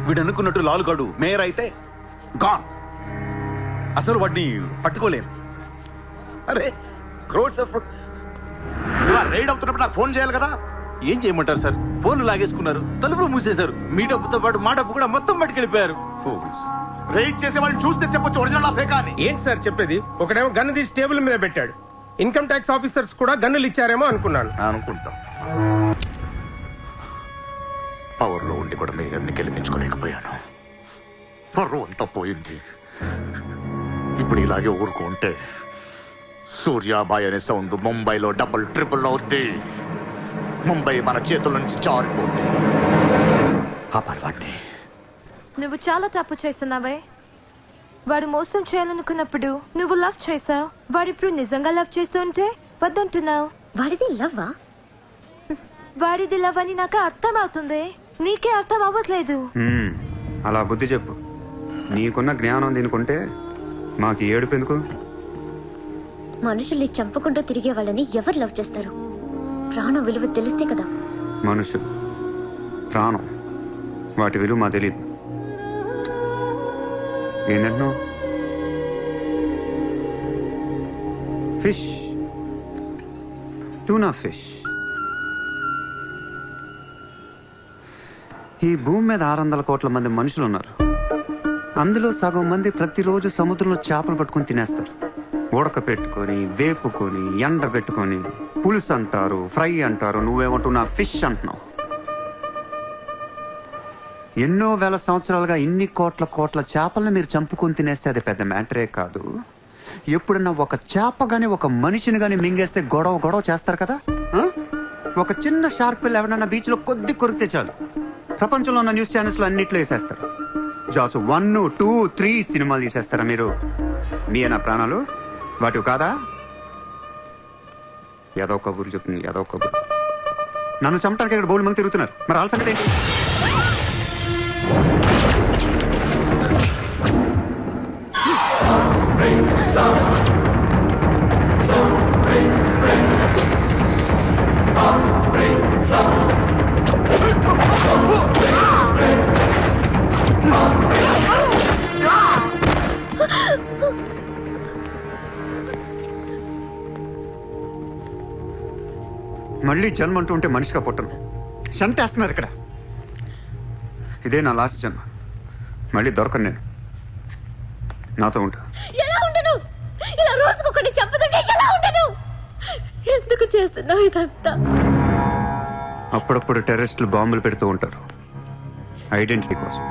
వీడు అనుకున్నట్టు లాలుగాడు మేయర్ అయితే గాన్. అసలు వాడిని పట్టుకోలేరు. అరే క్రోడ్స్ ఆఫ్ రైడ్ అవుతున్నప్పుడు నాకు ఫోన్ చేయాలి కదా. ఏం చేయమంటారు సార్? ఫోన్లు లాగేసుకున్నారు, తలుపులు మూసేశారు. మీ డబ్బుతో పాటు మా డబ్బు కూడా మొత్తం పట్టుకెళ్ళిపోయారు. రైడ్ చేసే వాళ్ళని చూస్తే చెప్పొచ్చు ఒరిజినల్ ఫేకా అని. ఏంటి సార్ చెప్పేది? ఒకడేమో గన్ను తీసి టేబుల్ మీద పెట్టాడు. ఇన్కమ్ ట్యాక్స్ ఆఫీసర్స్ కూడా గన్నులు ఇచ్చారేమో అనుకున్నాను. అనుకుంటాం. పవర్ లో ఉండి కూడా మేయర్ని గెలిపించుకోలేకపోయాను. పర్రు అంతా పోయింది. ఇప్పుడు ఇలాగే ఊరుకుంటే సూర్యాబాయ్ అనే సౌండ్ ముంబైలో డబుల్ ట్రిపుల్ అవుద్ది. ముంబై మన చేతుల నుంచి జారిపోద్ది. ఆపాలి వాడిని. నువ్వు చాలా తప్పు చేస్తున్నావే. వాడు మోసం చేయాలనుకున్నప్పుడు నువ్వు లవ్ చేసావు. వాడిప్పుడు నిజంగా లవ్ చేస్తుంటే వద్దంటున్నావు. వాడిది లవ్వా? వాడిది లవ్ అని నాకు అర్థం అవుతుంది, నీకే అర్థం అవ్వట్లేదు. అలా బుద్ధి చెప్పు. నీకున్న జ్ఞానం దీనికుంటే మాకు ఏడుపు ఎందుకు? మనుషుల్ని చంపుకుంటూ తిరిగే వాళ్ళని ఎవరు లవ్ చేస్తారు? ప్రాణం విలువ తెలిస్తే కదా. మనుషులు, ప్రాణం, వాటి విలువ మా తెలియదు. ఏంటంటున్నా? Fish, tuna fish. ఈ భూమి మీద 600 కోట్ల మంది మనుషులు ఉన్నారు. అందులో సగం మంది ప్రతిరోజు సముద్రంలో చేపలు పట్టుకొని తినేస్తారు. ఉడక పెట్టుకొని, వేపుకొని, ఎండ పెట్టుకొని, పులుసు అంటారు, ఫ్రై అంటారు. నువ్వేమంటున్నా ఫిష్ అంటున్నావు. ఎన్నో వేల సంవత్సరాలుగా ఇన్ని కోట్ల చేపలను మీరు చంపుకొని తినేస్తే అది పెద్ద మ్యాటరే కాదు. ఎప్పుడన్నా ఒక చేప గాని ఒక మనిషిని గాని మింగేస్తే గొడవ చేస్తారు కదా. ఒక చిన్న షార్క్ పిల్ల ఎవరన్నా బీచ్ లో కొద్ది కొరికితే చాలు, ప్రపంచంలో ఉన్న న్యూస్ ఛానల్స్ లో అన్నిట్లో వేసేస్తారు. జాసు 1, 2, 3 సినిమాలు తీసేస్తారా మీరు? మీయేనా ప్రాణాలు? వాటివి కాదా? ఏదో కబుర్లు చెప్తుంది, ఏదో కబుర్లు. నన్ను చంపడానికి ఇక్కడ బోల్డ్ మంది తిరుగుతున్నారు. మరి వాళ్ళ సంగతి ఏంటి? మళ్ళీ జన్మ అంటూ ఉంటే మనిషిగా పుట్టను. చంపేస్తున్నారు ఇక్కడ. ఇదే నా లాస్ట్ జన్మ. మళ్ళీ దొరకను నేను. నాతో ఉంటా. ఎలా ఉండను? ఇలా రోజుకొకటి చంపుతుంటే ఎలా ఉండను? ఎందుకు చేస్తున్నావు ఇదంతా? అప్పుడప్పుడు టెర్రరిస్టులు బాంబులు పెడుతూ ఉంటారు ఐడెంటిటీ కోసం.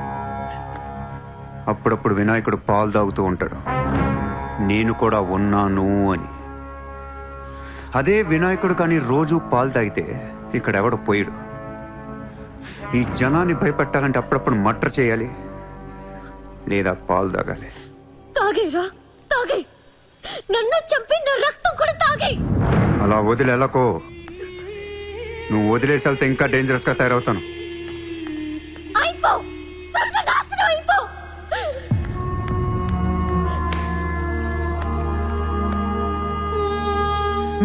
అప్పుడప్పుడు వినాయకుడు పాలు తాగుతూ ఉంటాడు, నేను కూడా ఉన్నాను అని. అదే వినాయకుడు కానీ రోజు పాలు తాగితే ఇక్కడ ఎవడో పోయాడు. ఈ జనాన్ని భయపెట్టాలంటే అప్పుడప్పుడు మర్డర్ చేయాలి, లేదా పాలు తాగాలి. తాగేరా, తాగే. నన్ను చంపి నా రక్తం కూడా తాగే. అలా వదిలేలకో. నువ్వు వదిలేసి వెళ్తే ఇంకా డేంజరస్ గా తయారవుతాను. అయిపో, సర్వనాశనం అయిపో.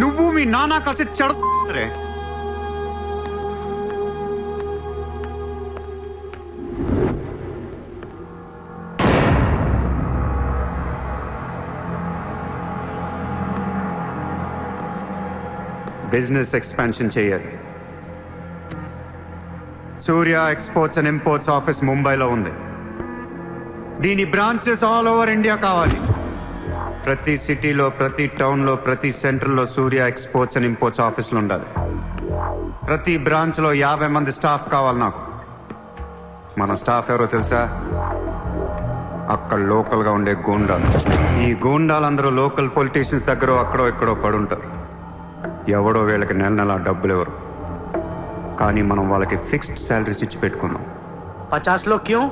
నువ్వు మీ నాన్న కలిసి చెడరే. బిజినెస్ ఎక్స్పాన్షన్ చేయాలి. సూర్య ఎక్స్పోర్ట్స్ అండ్ ఇంపోర్ట్స్ ఆఫీస్ ముంబైలో ఉంది. దీని బ్రాంచెస్ ఆల్ ఓవర్ ఇండియా కావాలి. ప్రతి సిటీలో, ప్రతి టౌన్లో, ప్రతి సెంటర్లో సూర్య ఎక్స్పోర్ట్స్ అండ్ ఇంపోర్ట్స్ ఆఫీసులు ఉండాలి. ప్రతి బ్రాంచ్లో 50 మంది స్టాఫ్ కావాలి నాకు. మన స్టాఫ్ ఎవరో తెలుసా? అక్కడ లోకల్గా ఉండే గూండాలు. ఈ గూండాలందరూ లోకల్ పొలిటీషియన్స్ దగ్గర అక్కడో ఇక్కడో పడుంటారు. ఎవడో వీళ్ళకి నెల నెల డబ్బులు ఎవరు, కానీ మనం వాళ్ళకి ఫిక్స్డ్ శాలరీస్ ఇచ్చి పెట్టుకున్నాం. 50 लोग क्यों?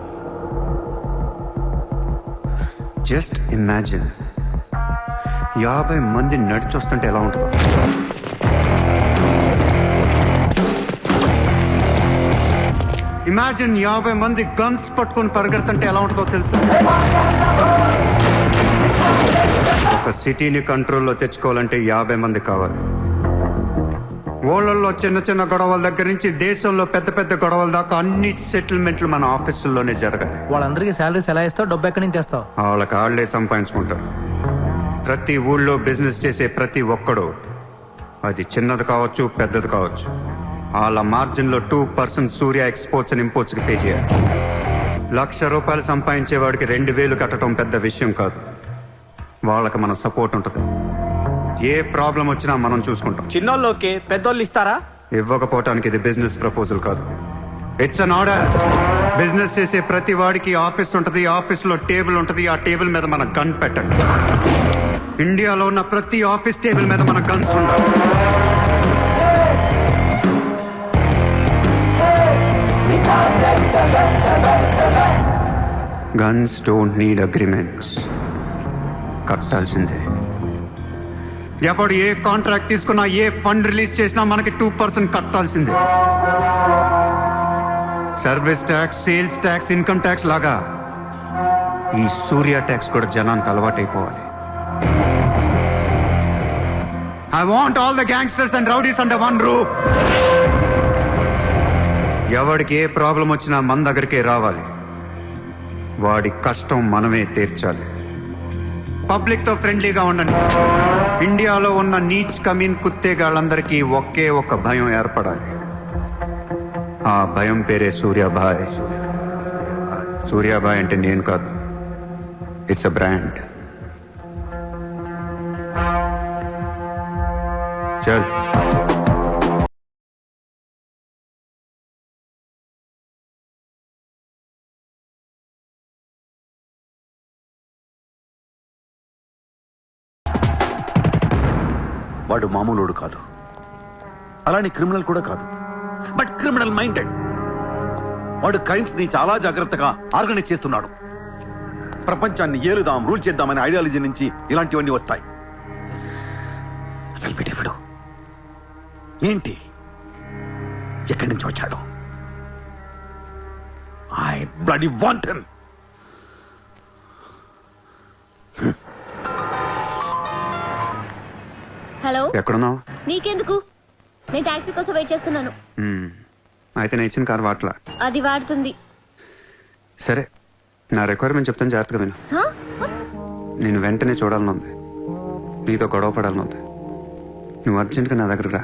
జస్ట్ ఇమాజిన్ 50 మంది నడిచొస్తుంటే ఎలా ఉంటుందో. ఇమాజిన్ 50 మంది గన్స్ పట్టుకొని పరిగెడుతుంటే ఎలా ఉంటుందో తెలుసు. ఒక సిటీని కంట్రోల్లో తెచ్చుకోవాలంటే 50 మంది కావాలి. ఊళ్ళల్లో చిన్న చిన్న గొడవల దగ్గర నుంచి దేశంలో పెద్ద పెద్ద గొడవల దాకా అన్ని సెటిల్మెంట్లు మన ఆఫీసుల్లోనే జరగాలి. వాళ్ళందరికీ శాలరీస్ ఎలా ఇస్తావు? డబ్బు ఎక్కడి నుంచి తెస్తావు? వాళ్ళకి ఆళ్లే సంపాదించుకుంటారు. ప్రతి ఊళ్ళో బిజినెస్ చేసే ప్రతి ఒక్కడు, అది చిన్నది కావచ్చు పెద్దది కావచ్చు, వాళ్ళ మార్జిన్లో 2% సూర్య ఎక్స్పోర్ట్స్ అండ్ ఇంపోర్ట్స్కి పే చేయాలి. ₹1,00,000 సంపాదించేవాడికి 2,000 కట్టడం పెద్ద విషయం కాదు. వాళ్ళకి మన సపోర్ట్ ఉంటుంది. ఏ ప్రాబ్లం వచ్చినా మనం చూసుకుంటాం. చిన్నోళ్ళు ఓకే, పెద్దోళ్ళు ఇస్తారా? ఇవ్వకపోవటానికి ఇది బిజినెస్ ప్రపోజల్ కాదు, ఇట్స్ అన్ ఆర్డర్. బిజినెస్ చేసే ప్రతి వాడికి ఆఫీస్ ఉంటుంది, ఆఫీస్లో టేబుల్ ఉంటుంది. ఆ టేబుల్ మీద మన గన్ పెట్టండి. ఇండియాలో ఉన్న ప్రతి ఆఫీస్ టేబుల్ మీద మన గన్స్ ఉండాలి. Guns don't need agreements. కట్టాల్సిందే. ఎవడు ఏ కాంట్రాక్ట్ తీసుకున్నా, ఏ ఫండ్ రిలీజ్ చేసినా మనకి 2% కట్టాల్సిందే. Service tax, sales tax, income tax లాగా ఈ సూర్య ట్యాక్స్ కూడా జనానికి అలవాటైపోవాలి. I want all the gangsters and rowdies under one roof. ఎవడికి ఏ ప్రాబ్లం వచ్చినా మన దగ్గరికే రావాలి. వాడి కష్టం మనమే తీర్చాలి. పబ్లిక్ తో ఫ్రెండ్లీగా ఉండండి. ఇండియాలో ఉన్న నీచ్ కమీన్ కుత్తేగాళ్ళందరికీ ఒకే ఒక భయం ఏర్పడాలి. ఆ భయం పేరే సూర్యాభాయ్. సూర్యాభాయ్ అంటే నేను కాదు, ఇట్స్ అ బ్రాండ్. చల్. వాడు మామూలుడు కాదు, అలానే క్రిమినల్ కూడా కాదు, బట్ క్రిమినల్ మైండెడ్. వాడు క్రైమ్స్ ని చాలా జాగ్రత్తగా ఆర్గనైజ్ చేస్తున్నాడు. ప్రపంచాన్ని ఏలుదాం, రూల్ చేద్దామనే ఐడియాలజీ నుంచి ఇలాంటివన్నీ వస్తాయి. అసలు వీడెవడు, ఏంటి, ఎక్కడి నుంచి వచ్చాడు? I bloody want him. Hello, ఎక్కడున్నావు? నీకెందుకు? నేను టాక్సీ కోసం వెయిట్ చేస్తున్నాను. అయితే నేను ఇచ్చిన కారు వాట్లా. అది వాడుతుంది. సరే, నా రిక్వైర్మెంట్ చెప్తాను, జాగ్రత్తగా విను. హా? నేను వెంటనే చూడాలని ఉంది, నీతో గొడవ పడాలని ఉంది. నువ్వు అర్జెంట్గా నా దగ్గర రా.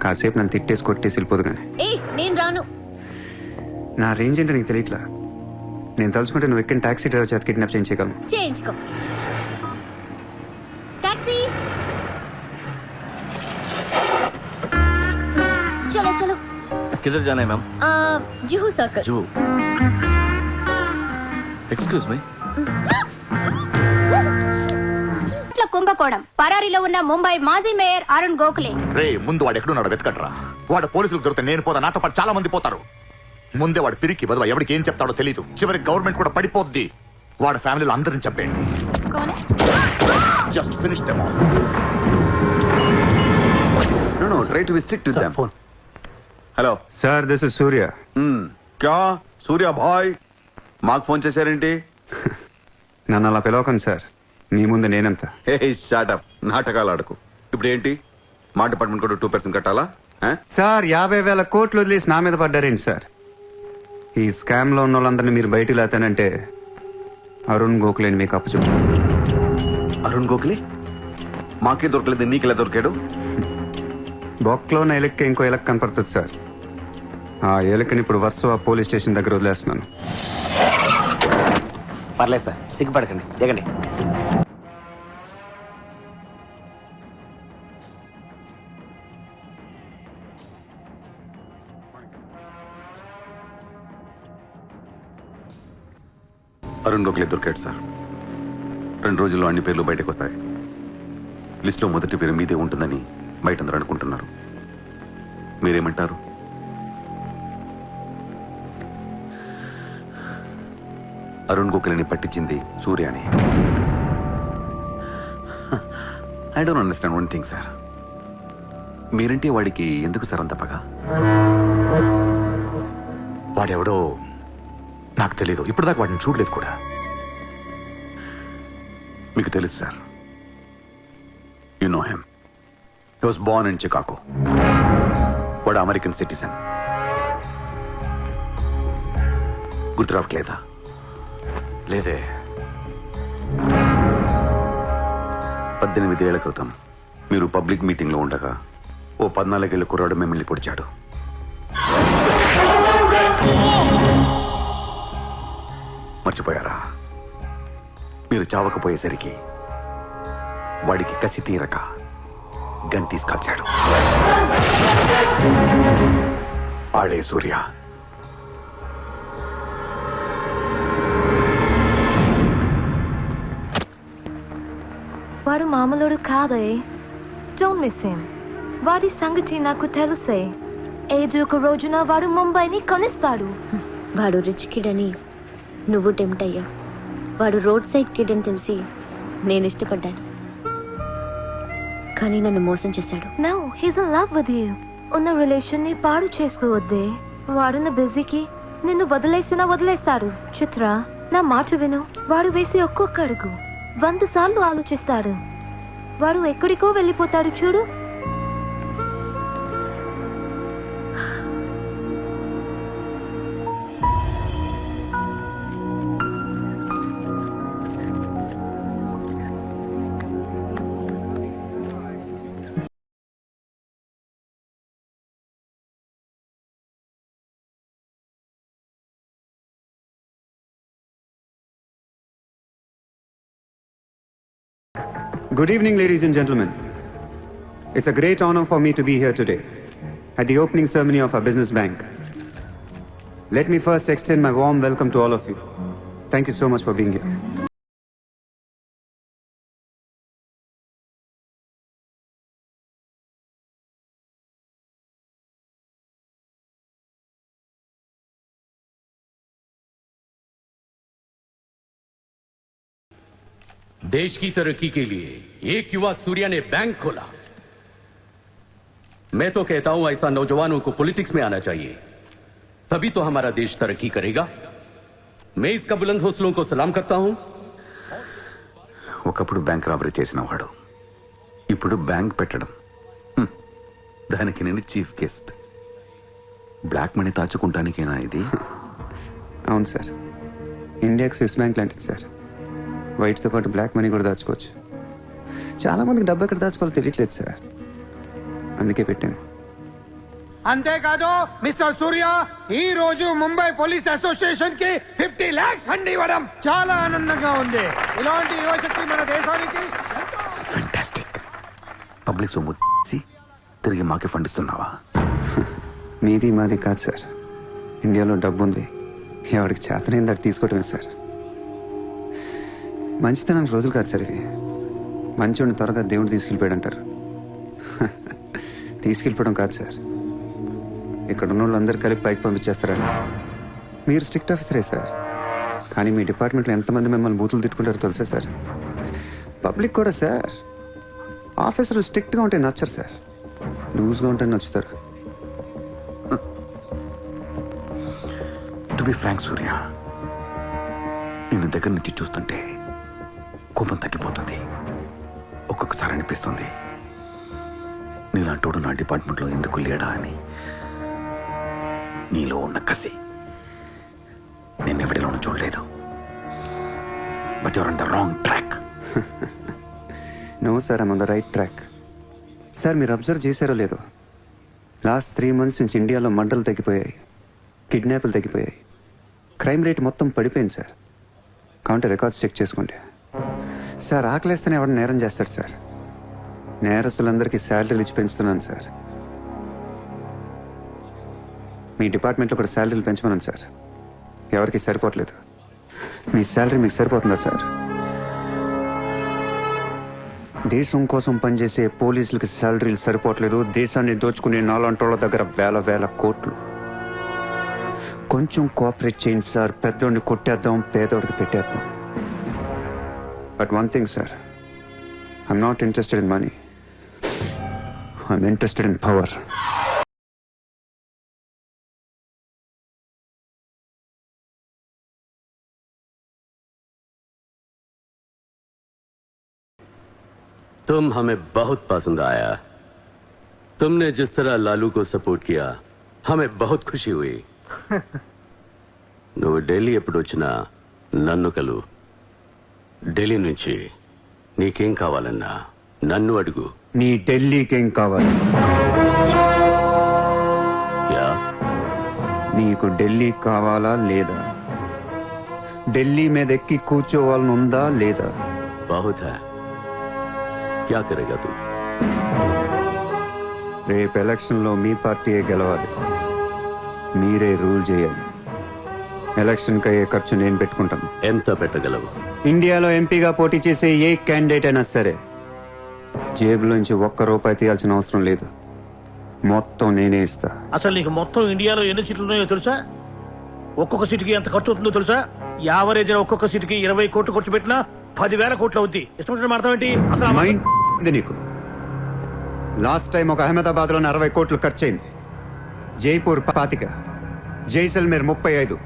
కాసేపు నన్ను తిట్టేసి కొట్టేసి వెళ్ళిపోదు కానీ ఏ నేను రాను. నా రేంజ్ ఏంటో నీకు తెలియట్లా. నేను తలుచుకుంటే నువ్వు ఎక్కిన టాక్సీ డ్రైవర్ చేత కిడ్నాప్ చేయించగలను. చేయించుకో. టాక్సీ చలో చలో. किधर जाना है मैम? జుహూ సర్కిల్. जू एक्सक्यूज मी. కుంభకోణం పరారీలో ఉన్న ముంబై మాజీ మేయర్ అరుణ్ గోఖలే. రే ముందు వాడు ఎక్కడున్నాడు వెతకట్రా. వాడు పోలీసులకు దొరికితే నేను పోతా, నాతో పాటు చాలా మంది పోతారు. ముందే వాడు పిరికి బదువా ఎవరికి ఏం చెప్తాడో తెలియదు. చివరికి గవర్నమెంట్ కూడా పడిపోద్ది. వాడి ఫ్యామిలీలో అందరిని చెప్పండి. Just finish them off. No try to be strict with them. Phone. Hello sir this is Surya. క్యా సూర్య భాయ్ మాకు ఫోన్ చేశారేంటి? నన్ను అలా పిలవకండి సార్, మీ ముందు నేనంత. హే షాటప్, నాటకాలు ఆడకు. ఇప్పుడు ఏంటి మా డిపార్ట్మెంట్ కూడా 2% కట్టాలా? సార్ 50,000 కోట్లు వదిలేసి నా మీద పడ్డారేంటి సార్? ఈ స్కామ్ లో ఉన్న వాళ్ళందరినీ మీరు బయటికి లేతానంటే అరుణ్ గోఖలేని మీకు అప్పు చెప్పు. అరుణ్ గోఖలే మాకే దొరకలేదు, నీకెలా దొరికాడు? బొక్కలో ఉన్న ఎలక్కి ఇంకో ఎలక్ కనపడుతుంది సార్. ఆ ఎలకని ఇప్పుడు వర్సోవా పోలీస్ స్టేషన్ దగ్గర వదిలేస్తున్నాను. పర్లేదు సార్, సిగ్గుపడకండి, దిగండి. అరుణ్ గోఖలే దొరికాడు సార్. 2 రోజుల్లో అన్ని పేర్లు బయటకు వస్తాయి. లిస్టులో మొదటి పేరు మీదే ఉంటుందని బయట అందరూ అనుకుంటున్నారు. మీరేమంటారు? అరుణ్ గోఖలేని పట్టించింది సూర్య అని. I don't understand one thing sir. మీరంటే వాడికి ఎందుకు సార్ అంత పగ? వాడెవడో నాకు తెలీదు, ఇప్పటిదాకా వాడిని చూడలేదు కూడా. మీకు తెలుసు sir. You know him. He was Born in Chicago. వాడు అమెరికన్ సిటిజన్. గుర్తు రావట్లేదా? లేదే. 18 ఏళ్ల క్రితం మీరు పబ్లిక్ మీటింగ్ లో ఉండగా ఓ 14 ఏళ్ల కుర్రాడు మిమ్మల్ని పొడిచాడు. మర్చిపోయారా? మీరు చావకపోయేసరికి వాడికి కసి తీరక గన్ తీసుకొచ్చాడు. ఆడే సూర్య. వాడు మామూలుడు కాదే. Don't miss him. వాడి సంగతి నాకు తెలుసే. ఏదో ఒక రోజున వాడు ముంబైని కొనిస్తాడు. వాడు రిచ్ కిడ్ అని నువ్వు టెంప్ట్ అయ్యా. వాడు రోడ్ సైడ్ కిడ్ అని తెలిసి నేను ఇష్టపడ్డాను, కానీ నన్ను మోసం చేశాడు. No, he's in love with you. ఉన్న రిలేషన్ ని పాడు చేసుకోవద్దే. వాడున్న బిజీకి నిన్ను వదిలేస్తాడు. చిత్ర, నా మాట విను. వాడు వేసి ఒక్కొక్క అడుగు 100 సార్లు ఆలోచిస్తాడు. వాడు ఎక్కడికో వెళ్ళిపోతాడు చూడు. Good evening, ladies and gentlemen. It's a great honor for me to be here today at the opening ceremony of our business bank. Let me first extend my warm welcome to all of you. Thank you so much for being here. देश की तरक्की के लिए एक युवा सूर्या ने बैंक खोला. मैं तो कहता हूं ऐसा नौजवानों को पॉलिटिक्स में आना चाहिए, तभी तो हमारा देश तरक्की करेगा. मैं इसका बुलंद हौसलों को सलाम करता हूं. ఒకప్పుడు బ్యాంక్ రాబరీ చేసిన వాడు ఇప్పుడు బ్యాంక్ పెట్టడం, దానికి నేను చీఫ్ గెస్ట్. బ్లాక్ మనీ దాచుకుంటానికేనా ఇది? అవును సార్, ఇండియాకి స్విస్ బ్యాంక్ లాంటిది సార్. వైట్తో పాటు బ్లాక్ మనీ కూడా దాచుకోవచ్చు. చాలామందికి డబ్బు ఎక్కడ దాచుకోవాలో తెలియట్లేదు సార్, అందుకే పెట్టాను. అంతేకాదు మిస్టర్ సూర్య ఈ రోజు ముంబై పోలీస్ అసోసియేషన్ కి 50 lakhs ఫండ్ ఇవ్వడం చాలా ఆనందంగా ఉంది. ఇలాంటి యువశక్తి మన దేశానికి ఫెంటాస్టిక్. పబ్లిక్ సొమ్ము తిరిగి మాకే ఫండ్ ఇస్తున్నావా? మీది మాది కాదు సార్. ఇండియాలో డబ్బు ఉంది, ఎవరికి చేతనైంది అది తీసుకోవటమే సార్. మంచితనానికి రోజులు కాదు సార్ ఇవి. మంచోడిని త్వరగా దేవుడు తీసుకెళ్ళిపోయాడు అంటారు. తీసుకెళ్ళిపోవడం కాదు సార్, ఇక్కడ ఉన్న వాళ్ళందరూ కలిపి పైకి పంపించేస్తారని. మీరు స్ట్రిక్ట్ ఆఫీసరే సార్, కానీ మీ డిపార్ట్మెంట్లో ఎంతమంది మిమ్మల్ని బూతులు తిట్టుకుంటారో తెలుసా సార్? పబ్లిక్ కూడా సార్. ఆఫీసర్లు స్ట్రిక్ట్గా ఉంటే నచ్చరు సార్, లూజ్గా ఉంటే నచ్చుతారు. టు బి ఫ్రాంక్ సూర్య, నిన్ను దగ్గర నుంచి చూస్తుంటే కోపం తగ్గిపోతుంది. ఒక్కొక్కసారి అనిపిస్తుంది నీలాంటోడు నా డిపార్ట్మెంట్లో ఎందుకు లేడా అని. నీలో ఉన్న కసి నేను ఎవరిలోనూ చూడలేదు. But your on the wrong track. No sir, I'm on the right track. Sir మీరు అబ్జర్వ్ చేశారో లేదో, లాస్ట్ 3 months నుంచి ఇండియాలో మర్డర్లు తగ్గిపోయాయి, కిడ్నాప్లు తగ్గిపోయాయి, క్రైమ్ రేట్ మొత్తం పడిపోయింది సార్. కావుంటే రికార్డ్స్ చెక్ చేసుకోండి సార్. ఆకలేస్తేనే ఎవరు నేరం చేస్తాడు సార్? నేరస్తులందరికీ శాలరీలు ఇచ్చి పెంచుతున్నాను సార్. మీ డిపార్ట్మెంట్లో కూడా శాలరీలు పెంచమన్నాను సార్, ఎవరికి సరిపోవట్లేదు. మీ శాలరీ మీకు సరిపోతుందా సార్? దేశం కోసం పనిచేసే పోలీసులకి శాలరీలు సరిపోవట్లేదు, దేశాన్ని దోచుకునే నాలంటోళ్ళ దగ్గర వేల కోట్లు. కొంచెం కోఆపరేట్ చేయండి సార్, పెద్దోడిని కొట్టేద్దాం, పేదోడికి పెట్టేద్దాం. But one thing sir, I'm not interested in money, I'm interested in power. तुम हमें बहुत पसंद आया. तुमने जिस तरह लालू को सपोर्ट किया हमें बहुत खुशी हुई. నువ్వు ఢిల్లీ ఎప్పుడు వచ్చినా నన్ను కలు. ఢిల్లీ నుంచి నీకేం కావాలన్నా నన్ను అడుగు. నీ ఢిల్లీకేం కావాలి? క్యా? నీకు ఢిల్లీ కావాలా లేదా? ఢిల్లీ మీద ఎక్కి కూర్చోవాలని ఉందా లేదా? बहुत है. क्या करेगा तू? రేపు ఎలక్షన్లో మీ పార్టీయే గెలవాలి, మీరే రూల్ చేయాలి. ఎలక్షన్కి అయ్యే ఖర్చు నేను పెట్టుకుంటాను. ఎంత పెట్టగలవు? ఇండియాలో ఎంపీగా పోటీ చేసే ఏ క్యాండిడేట్ అయినా సరే జేబులోంచి ₹1 తీయాల్సిన అవసరం లేదు, మొత్తం నేనే ఇస్తా. అసలు నీకు మొత్తం ఇండియాలో ఎన్ని సీట్లు ఉన్నాయో తెలుసా? ఒక్కొక్క సీటుకి ఎంత ఖర్చు అవుతుందో తెలుసా? యావరేజ్ ఒక్కొక్క సీటుకి 20 కోట్లు ఖర్చు పెట్టినా 10,000 కోట్లు అవుద్ది. ఇష్టం మాట్లాడతాం ఏంటి? అసలు మైండ్ ఉంది నీకు? లాస్ట్ టైం ఒక అహ్మదాబాద్ లోనే 60 కోట్లు ఖర్చు అయింది, జైపూర్ 25, జైసల్మేర్ 35,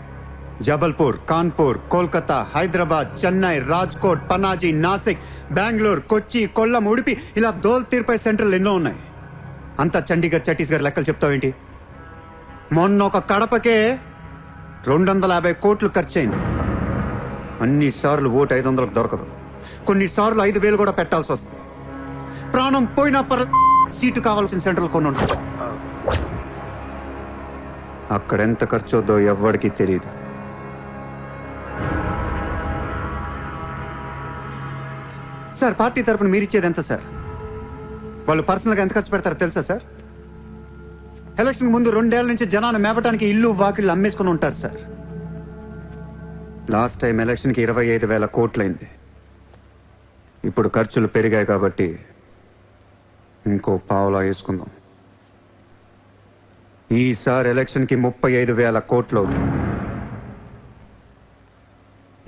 జబల్పూర్, కాన్పూర్, కోల్కతా, హైదరాబాద్, చెన్నై, రాజ్కోట్, పనాజీ, నాసిక్, బెంగళూరు, కొచ్చి, కొల్లం, ఉడిపి, ఇలా దోల్ తీర్పై సెంటర్లు ఎన్నో ఉన్నాయి. అంతా చండీగఢ్, ఛత్తీస్గఢ్ లెక్కలు చెప్తావేంటి? మొన్న ఒక కడపకే 250 కోట్లు ఖర్చు అయింది. అన్నిసార్లు ఓటు 500కు దొరకదు, కొన్నిసార్లు 5,000 కూడా పెట్టాల్సి వస్తుంది. ప్రాణం పోయినా సీటు కావాల్సిన సెంటర్లు కొన్ని ఉంటాయి. అక్కడ ఎంత ఖర్చు అవుద్దో ఎవ్వడికి తెలియదు. సార్ పార్టీ తరపున మీరిచ్చేది ఎంత సార్? వాళ్ళు పర్సనల్గా ఎంత ఖర్చు పెడతారో తెలుసా సార్? ఎలక్షన్ ముందు 2 ఏళ్ల నుంచి జనాన్ని మేపటానికి ఇల్లు వాకిళ్ళు అమ్మేసుకుని ఉంటారు సార్. లాస్ట్ టైం ఎలక్షన్కి 25,000 కోట్లయింది. ఇప్పుడు ఖర్చులు పెరిగాయి కాబట్టి ఇంకో పావులా వేసుకుందాం. ఈసారి ఎలక్షన్కి 35,000 కోట్లు అవుతుంది,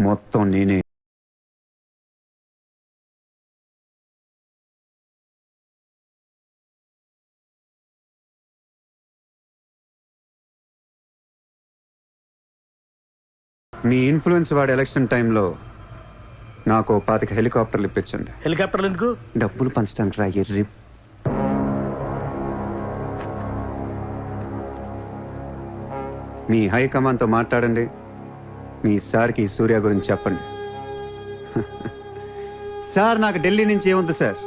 మొత్తం నేనే. మీ ఇన్ఫ్లుయెన్స్ వాడి ఎలక్షన్ టైంలో నాకు 25 హెలికాప్టర్లు ఇప్పించండి. హెలికాప్టర్లు ఎందుకు? డబ్బులు పంచడానికి రా ఎర్రి. మీ హైకమాండ్తో మాట్లాడండి, మీ సార్కి సూర్య గురించి చెప్పండి. సార్ నాకు ఢిల్లీ నుంచి ఏముంది సార్?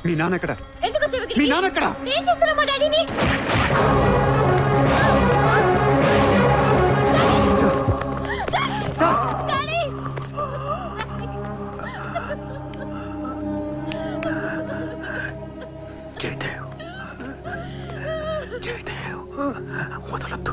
మీ నాన్న ఎక్కడ? ఎందుకు వచ్చావు ఇక్కడికి? మీ నాన్న ఎక్కడ? ఏం చేస్తున్నావు మా డాడీని? డాడీ! జయదేవ్ జయదేవ్ వదలొద్దు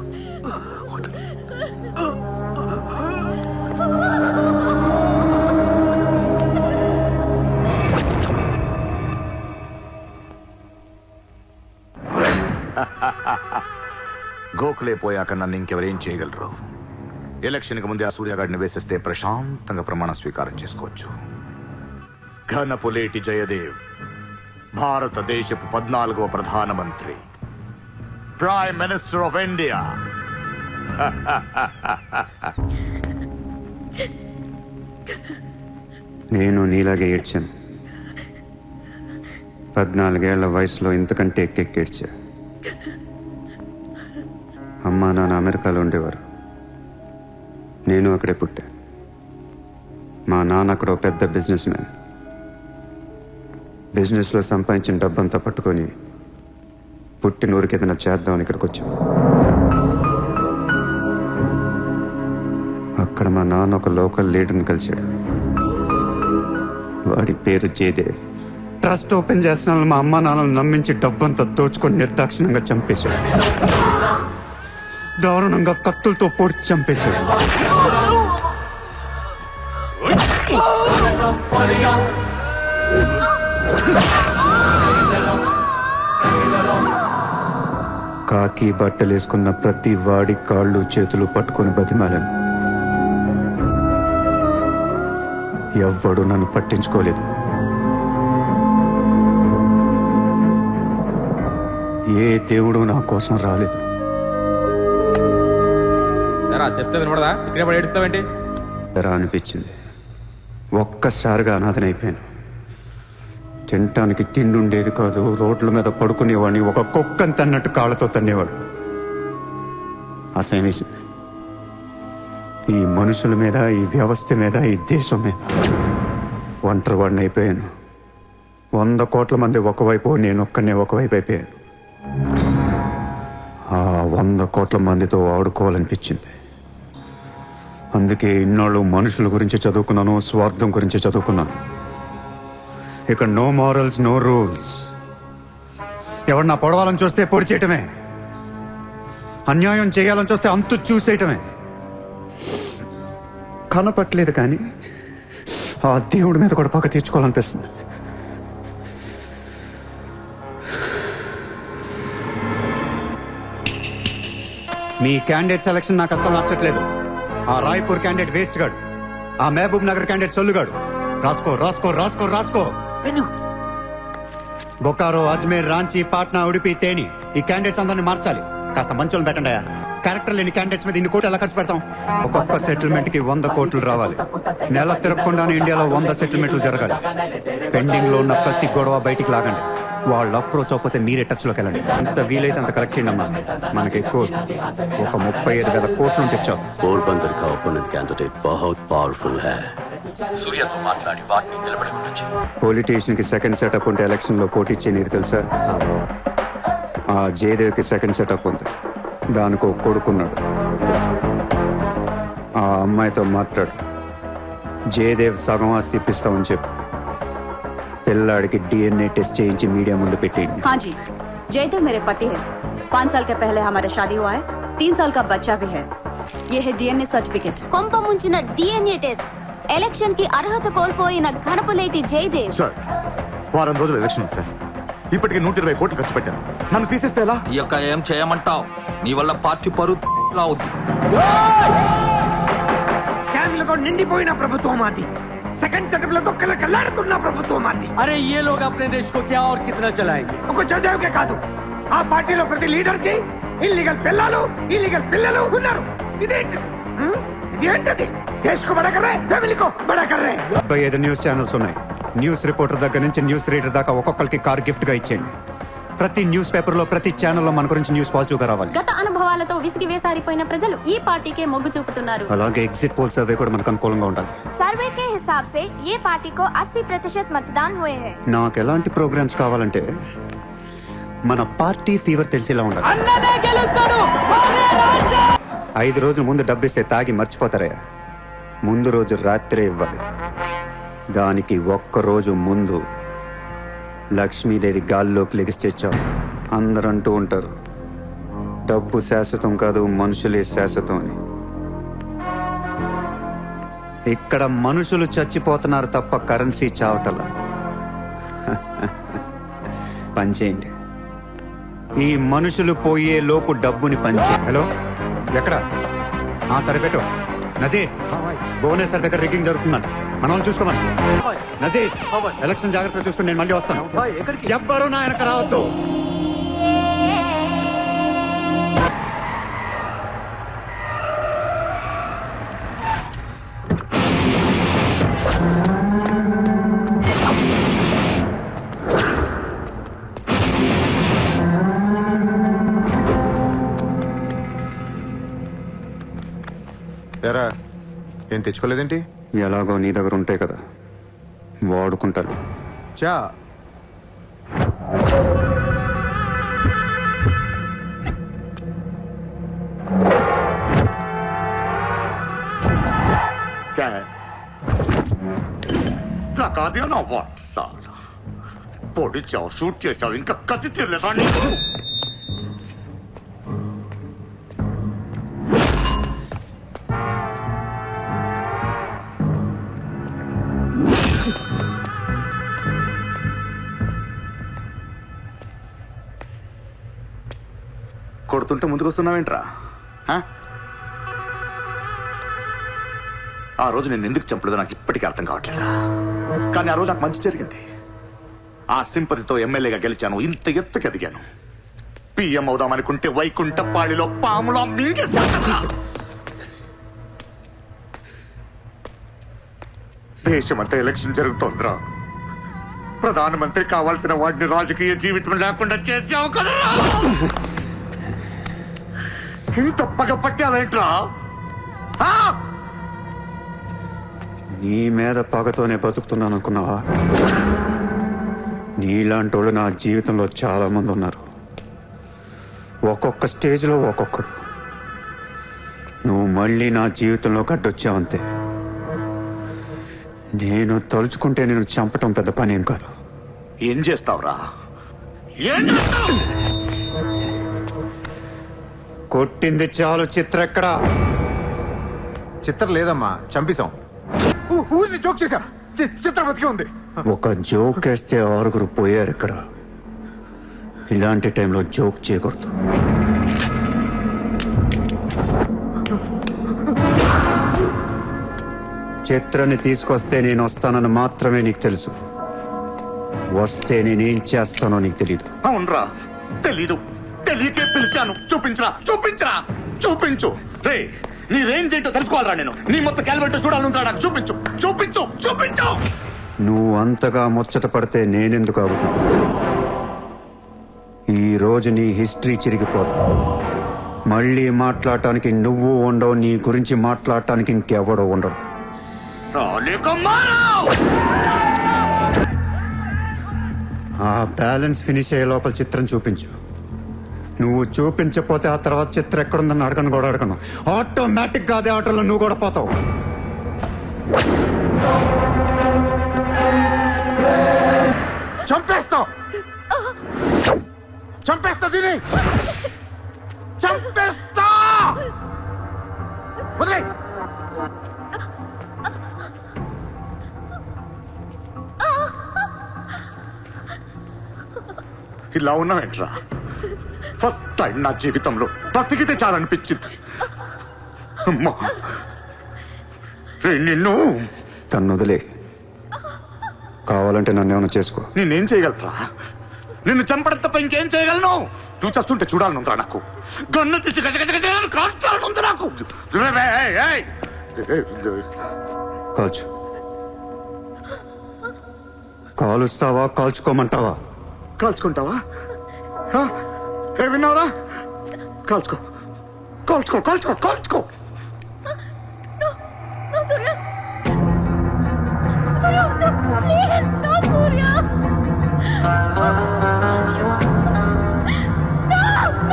గోఖలే పోయాక నన్ను ఇంకెవరేం చేయగలరు? ఎలక్షన్కి ముందే ఆ సూర్యగాడిని వేసేస్తే ప్రశాంతంగా ప్రమాణ స్వీకారం చేసుకోవచ్చు. ఘనపులేటి జయదేవ్ భారతదేశపు 14వ ప్రధానమంత్రి, ప్రైమ్ మినిస్టర్ ఆఫ్ ఇండియా. నేను నీలాగే ఏడ్చాను. 14 ఏళ్ల వయసులో ఇంతకంటే ఎక్కెక్కేడ్చా. అమ్మా నాన్న అమెరికాలో ఉండేవారు. నేను అక్కడే పుట్టా. మా నాన్న అక్కడ ఒక పెద్ద బిజినెస్ మ్యాన్. బిజినెస్లో సంపాదించిన డబ్బంతా పట్టుకొని పుట్టిన ఊరికి ఏదైనా చేద్దామని ఇక్కడికి వచ్చాం. అక్కడ మా నాన్న ఒక లోకల్ లీడర్ని కలిశాడు. వాడి పేరు జయదేవ్. ట్రస్ట్ ఓపెన్ చేస్తున్నాను మా అమ్మ నాన్నలు నమ్మించి డబ్బంతా దోచుకొని నిర్దాక్షిణంగా చంపేశాడు. దారుణంగా కత్తులతో పొడిచి చంపేశాడు. కాకి బట్టలేసుకున్న ప్రతి వాడి కాళ్ళు చేతులు పట్టుకొని బతిమాలను. ఎవ్వడు నన్ను పట్టించుకోలేదు. ఏ దేవుడు నా కోసం రాలేదు. చెప్తే వినపడదా? ఇక్కడే పడి ఏడుస్తావేంటి? ఎలా అనిపించింది? ఒక్కసారిగా అనాథనైపోయాను. తినటానికి తిండి ఉండేది కాదు. రోడ్ల మీద పడుకునేవాడిని. ఒక కుక్కని తన్నట్టు కాళ్ళతో తన్నేవాడు. అసహ్యమేసింది. ఈ మనుషుల మీద, ఈ వ్యవస్థ మీద, ఈ దేశం మీద ఒంటరి వాడిని అయిపోయాను. 100 కోట్ల మంది ఒకవైపు, నేను ఒక్కనే ఒకవైపు అయిపోయాను. ఆ 100 కోట్ల మందితో ఆడుకోవాలనిపించింది. అందుకే ఇన్నాళ్ళు మనుషుల గురించి చదువుకున్నాను, స్వార్థం గురించి చదువుకున్నాను. ఇక నో మారల్స్, నో రూల్స్. ఎవరన్నా పొడవాలని చూస్తే పొడి చేయటమే, అన్యాయం చేయాలని చూస్తే అంతు చూసేయటమే. కనపట్లేదు కానీ ఆ దేవుడి మీద కూడా పక్క తీర్చుకోవాలనిపిస్తుంది. మీ క్యాండిడేట్ సెలక్షన్ నాకు అస్సలు నచ్చట్లేదు. ఆ రాయ్పూర్ క్యాండిడేట్ వేస్ట్ గాడు, ఆ మహబూబ్ నగర్ క్యాండిడేట్ సొల్లుగాడు. రాసుకో రాసుకో రాసుకో రాసుకో. బొకారో, అజ్మేర్, రాంచీ, పాట్నా, ఉడిపి, తేని ఈ క్యాండిడేట్స్ అందరినీ మార్చాలి. కాస్త మంచోళ్ళు పెట్టండి. క్యారెక్టర్ లేని క్యాండిడేట్స్ మీద ఇన్ని కోట్లు ఎలా ఖర్చు పెడతాం? ఒక్కొక్క సెటిల్మెంట్ కి 100 కోట్లు రావాలి. నెల తిరగకుండానే ఇండియాలో 100 సెటిల్మెంట్లు జరగాలి. పెండింగ్ లో ఉన్న ప్రతి గొడవ బయటికి లాగండి. వాళ్ళు అప్రోచ్ అవ్వకపోతే మీరే టచ్ లోకి వెళ్ళండి. ఎంత వీలైతే అంత కరెక్ట్ చేయండి అమ్మా. మనకి ఎక్కువ ఒక 35,000 కోట్లు ఉంటే చాలు. पोरबंदर का ओपोनेंट कैंडिडेट बहुत पावरफुल है. సూర్యతో మాట్లాడి వాటిని నిలబడవచ్చు. పొలిటీషియన్ కి సెకండ్ సెటప్ ఉంటే ఎలక్షన్ లో పోటీ చేయనీరు తెలుసా? ఆ జయదేవ్ కి సెకండ్ సెటప్ ఉంది. దానికి ఒక కొడుకున్నాడు. ఆ అమ్మాయితో మాట్లాడు. జయదేవ్ సగం ఆస్తి ఇప్పిస్తామని చెప్పు. పిల్లాడికి DNA टेस्ट చేయించి మీడియా ముందు పెట్టేయండి. हाँ जी, जयदेव मेरे पति है. 5 साल के पहले हमारा शादी हुआ है. 3 साल का बच्चा भी है. ये है DNA सर्टिफिकेट. కొంప ముంచిన DNA టెస్ట్. ఎలక్షన్ కి అర్హత కోల్పోయిన ఘనపులేటి జయదేవ్. సార్, వారం రోజులు ఎలక్షన్ ఉంది సార్. ఇప్పటికే 120 కోట్లు ఖర్చు పెట్టాను. నన్ను తీసేస్తే ఎలా? ఈ యొక్క ఏం చేయమంటావు? నీ వల్ల పార్టీ పరువు అవుతుంది. స్కామ్లతో నిండిపోయిన ప్రభుత్వం మాది. సెకండ్ సెటప్ లతో కలకలాడుతున్న ప్రభుత్వం మాది. अरे ये लोग अपने देश को क्या और कितना चलाएंगे? ఒక జయదేవ్కే కాదు, ఆ పార్టీలో ప్రతి లీడర్ కి ఇల్లీగల్ పిల్లలు ఉన్నారు. ఇదేంటది? ఇదేంటది? దేశ్ కో బడా కర్ రహే, ఫ్యామిలీ కో బడా కర్ రహే. 75 న్యూస్ ఛానల్స్ ఉన్నాయి. న్యూస్ రిపోర్టర్ దగ్గర నుంచి న్యూస్ రీడర్ దాకా ఒక్కొక్కరికి కార్ గిఫ్ట్ గా ఇచ్చేయండి. ప్రతి న్యూస్ పేపర్లో ప్రతి ఛానల్లో మన గురించి న్యూస్ పాజిటివ్గా రావాలి. గత అనుభవాలతో విసిగి వేసారిపోయిన ప్రజలు ఈ పార్టీకే మొగ్గు చూపుతున్నారు. అలాగే ఎగ్జిట్ పోల్ సర్వే కూడా మనకు అనుకూలంగా ఉండాలి. सर्वे के हिसाब से ये पार्टी को 80% मतदान हुए हैं। నాకు ఎలాంటి ప్రోగ్రామ్స్ కావాలంటే మన పార్టీ ఫీవర్ తెలిసేలా ఉండాలి. 5 రోజుల ముందు డబ్బిస్తే తాగి మర్చిపోతారయ్యా. ముందు రోజు రాత్రే ఇవ్వాలి. దానికి ఒక్క రోజు ముందు లక్ష్మీదేవి గాల్లోకి లెగిస్తే అందరూ అంటూ ఉంటారు, డబ్బు శాశ్వతం కాదు, మనుషులే శాశ్వతం అని. ఇక్కడ మనుషులు చచ్చిపోతున్నారు తప్ప కరెన్సీ చావటలా. పంచేయండి. ఈ మనుషులు పోయే లోపు డబ్బుని పంచే. హలో, ఎక్కడ? సరిపెట్టు. నజీర్, భువనేశ్వర్ దగ్గర రిగ్గింగ్ జరుగుతుందని మనం చూసుకోమని. నజీర్, ఎలక్షన్ జాగ్రత్తగా చూసుకుని నేను మళ్ళీ వస్తాను. ఎవ్వరూ నా వెనక రావద్దు. ఎరా, ఏం తెచ్చుకోలేదేంటి? ఎలాగో నీ దగ్గర ఉంటాయి కదా, వాడుకుంటారు. చా లగా దియా నా వాట్ సార్, పొడిచావు, షూట్ చేసావు, ఇంకా కసి తీరలేదా నీకు? కొడుతుంటే ముందుకొస్తున్నావేంట్రా? ఆ రోజు నేను ఎందుకు చంపలేదో నాకు ఇప్పటికీ అర్థం కావట్లేదు. కానీ ఆ రోజు నాకు మంచి జరిగింది. ఆ సింపతితో ఎమ్మెల్యేగా గెలిచాను, ఇంత ఎత్తుకి ఎదిగాను. పిఎం అవుదామనుకుంటే వైకుంఠపాళిలో పాములా మింగేశాను. దేశమంతా ఎలక్షన్ జరుగుతోందిరా. ప్రధానమంత్రి కావాల్సిన వాడిని రాజకీయ జీవితం లేకుండా చేసావు కదా. ఇంత పగ పట్టావేంట్రా? నీ మీద పగతోనే బతుకుతున్నాను అనుకున్నావా? నీలాంటి వాళ్ళు నా జీవితంలో చాలా మంది ఉన్నారు. ఒక్కొక్క స్టేజ్లో ఒక్కొక్కడు. నువ్వు మళ్ళీ నా జీవితంలో గడ్డొచ్చావంతే. నేను తలుచుకుంటే నేను చంపటం పెద్ద పని ఏం కాదు. ఏం చేస్తావురా? ఏం చేస్తావు? కొట్టింది చాలు. చిత్ర ఎక్కడా? చిత్ర లేదమ్మా, చంపేశాం. ఊరిని జోక్ చేశా. చిత్ర బతికే ఉంది. ఒక జోక్ వేస్తే 6 పోయారు ఇక్కడ. ఇలాంటి టైంలో జోక్ చేయకూడదు. చిత్రని తీసుకొస్తే నేను వస్తానని మాత్రమే నీకు తెలుసు. వస్తే నేనేం చేస్తానో నీకు తెలీదు. అవునరా, తెలీదు. తెలియకే పిలిచాను. చూపించరా, చూపించరా, చూపించు. రే, నీ రేంజ్ ఏంటో తెలుసుకోవాలరా నేను. నీ మొత్తం క్యాలిబర్ చూడాలంటా నాకు. చూపించు, చూపించు, చూపించు. నువ్వు అంతగా ముచ్చట పడితే నేనెందుకు అవుతాను? ఈ రోజు నీ హిస్టరీ చిరిగిపోతుంది. మళ్ళీ మాట్లాడటానికి నువ్వు ఉండవు. నీ గురించి మాట్లాడటానికి ఇంకెవడో ఉండడు. ఆ బ్యాలెన్స్ ఫినిష్ అయ్యే లోపల చిత్రం చూపించు. నువ్వు చూపించకపోతే ఆ తర్వాత చిత్రం ఎక్కడుందని అడగను కూడా అడగను. ఆటోమేటిక్ గా అదే ఆటోలో నువ్వు కూడా పోతావు. చంపేస్తావు, చంపేస్తా, దీని చంపేస్తా. వదిలే. ఇలా ఉన్నావేంట్రా? ఫస్ట్ టైం నా జీవితంలో బ్రతికితే చాలనిపించింది. అమ్మా, నిన్ను తను వదిలే. కావాలంటే నన్ను ఏమైనా చేసుకో. నేనేం చేయగలరా? నిన్ను చంపడం తప్ప ఇంకేం చేయగలను? నువ్వు చేస్తుంటే చూడాలనుందిరా నాకు. గన్ను తీసి గజ గజ గజ కాల్చాలనుంది నాకు. కాల్చు. కాలుస్తావా, కాల్చుకోమంటావా? కాల్చుకుంటావా? ఏ విన్నారా? కాల్చుకో కాల్చుకో కాల్చుకో కాల్చుకో. No, Surya! Surya, no, please, no, Surya! No, Surya!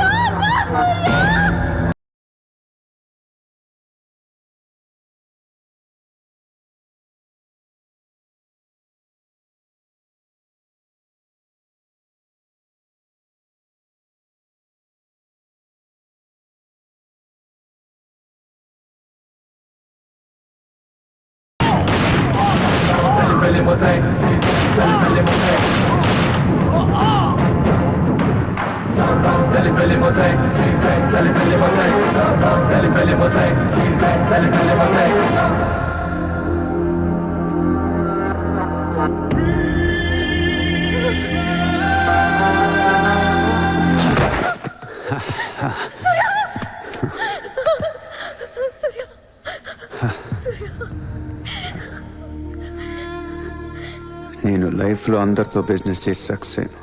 నేను లైఫ్లో అందరితో బిజినెస్ చేసి సక్సెస్ అయ్యాను,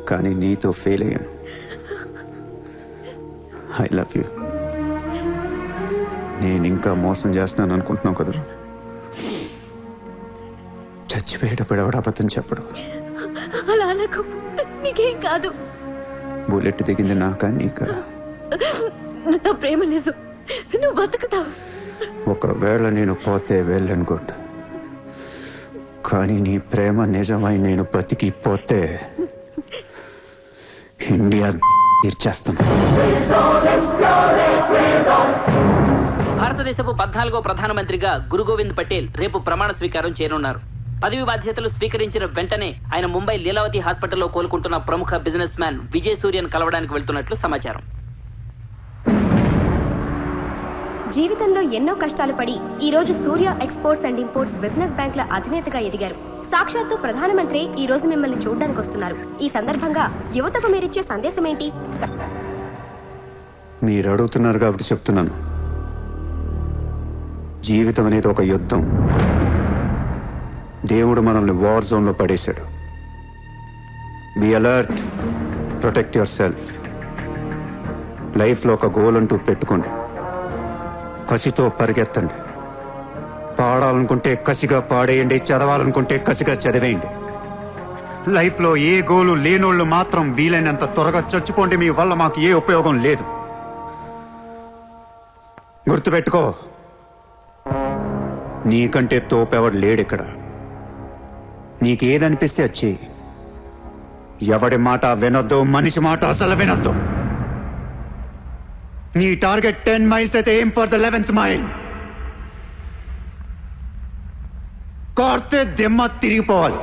కానీ నీతో ఫెయిల్ అయ్యాను. I love you. నేను ఇంకా మోసం చేస్తున్నాను అనుకుంటున్నావు కదా? చచ్చిపోయేటప్పుడు ఎవడు అబద్ధం చెప్పడు. అలా అనకు, నీకేం కాదు. బుల్లెట్ దిగింది నాకా నీకా? నా ప్రేమ నిజం, నువ్వు బతుకుతావు. ఒకవేళ నేను పోతే వెళ్ళను గుడ్, కానీ నీ ప్రేమ నిజమై నేను బతికిపోతే ఇండియా తీర్చేస్తాను. భారతదేశపు 14వ ప్రధానమంత్రిగా గురు గోవింద్ పటేల్ రేపు ప్రమాణ స్వీకారం చేయనున్నారు. పదవి బాధ్యతలు స్వీకరించిన వెంటనే ఆయన ముంబై లీలావతి హాస్పిటల్లో కోలుకుంటున్న ప్రముఖ బిజినెస్ మ్యాన్ విజయ్ సూర్యను కలవడానికి వెళ్తున్నట్లు సమాచారం. జీవితంలో ఎన్నో కష్టాలు పడి ఈ రోజు సూర్య ఎక్స్పోర్ట్స్ అండ్ ఇంపోర్ట్స్ బిజినెస్ బ్యాంకుల అధినేతగా ఎదిగారు. సాక్షాత్తు ప్రధానమంత్రి ఈ రోజు మిమ్మల్ని చూడడానికి వస్తున్నారు. ఈ సందర్భంగా యువతకు మీరిచ్చే సందేశం ఏంటి? మీరు అడుగుతున్నారు కాబట్టి చెప్తున్నాను. జీవితం అనేది ఒక యుద్ధం. దేవుడు మనల్ని వార్ జోన్లో పడేశాడు. Be alert, protect your self. లైఫ్లో ఒక గోల్ అంటూ పెట్టుకోండి, కసితో పరిగెత్తండి. పాడాలనుకుంటే కసిగా పాడేయండి, చదవాలనుకుంటే కసిగా చదివేయండి. లైఫ్లో ఏ గోలు లేనోళ్ళు మాత్రం వీలైనంత త్వరగా చచ్చిపోండి. మీ వల్ల మాకు ఏ ఉపయోగం లేదు. గుర్తుపెట్టుకో, నీకంటే తోపెవడు లేడిక్కడ. నీకేదనిపిస్తే వచ్చి ఎవడి మాట వినొద్దు, మనిషి మాట అసలు వినొద్దు. నీ టార్గెట్ 10 మైల్స్ అయితే aim for the 11th mile. కార్తే దిమ్మ తిరిగిపోవాలి.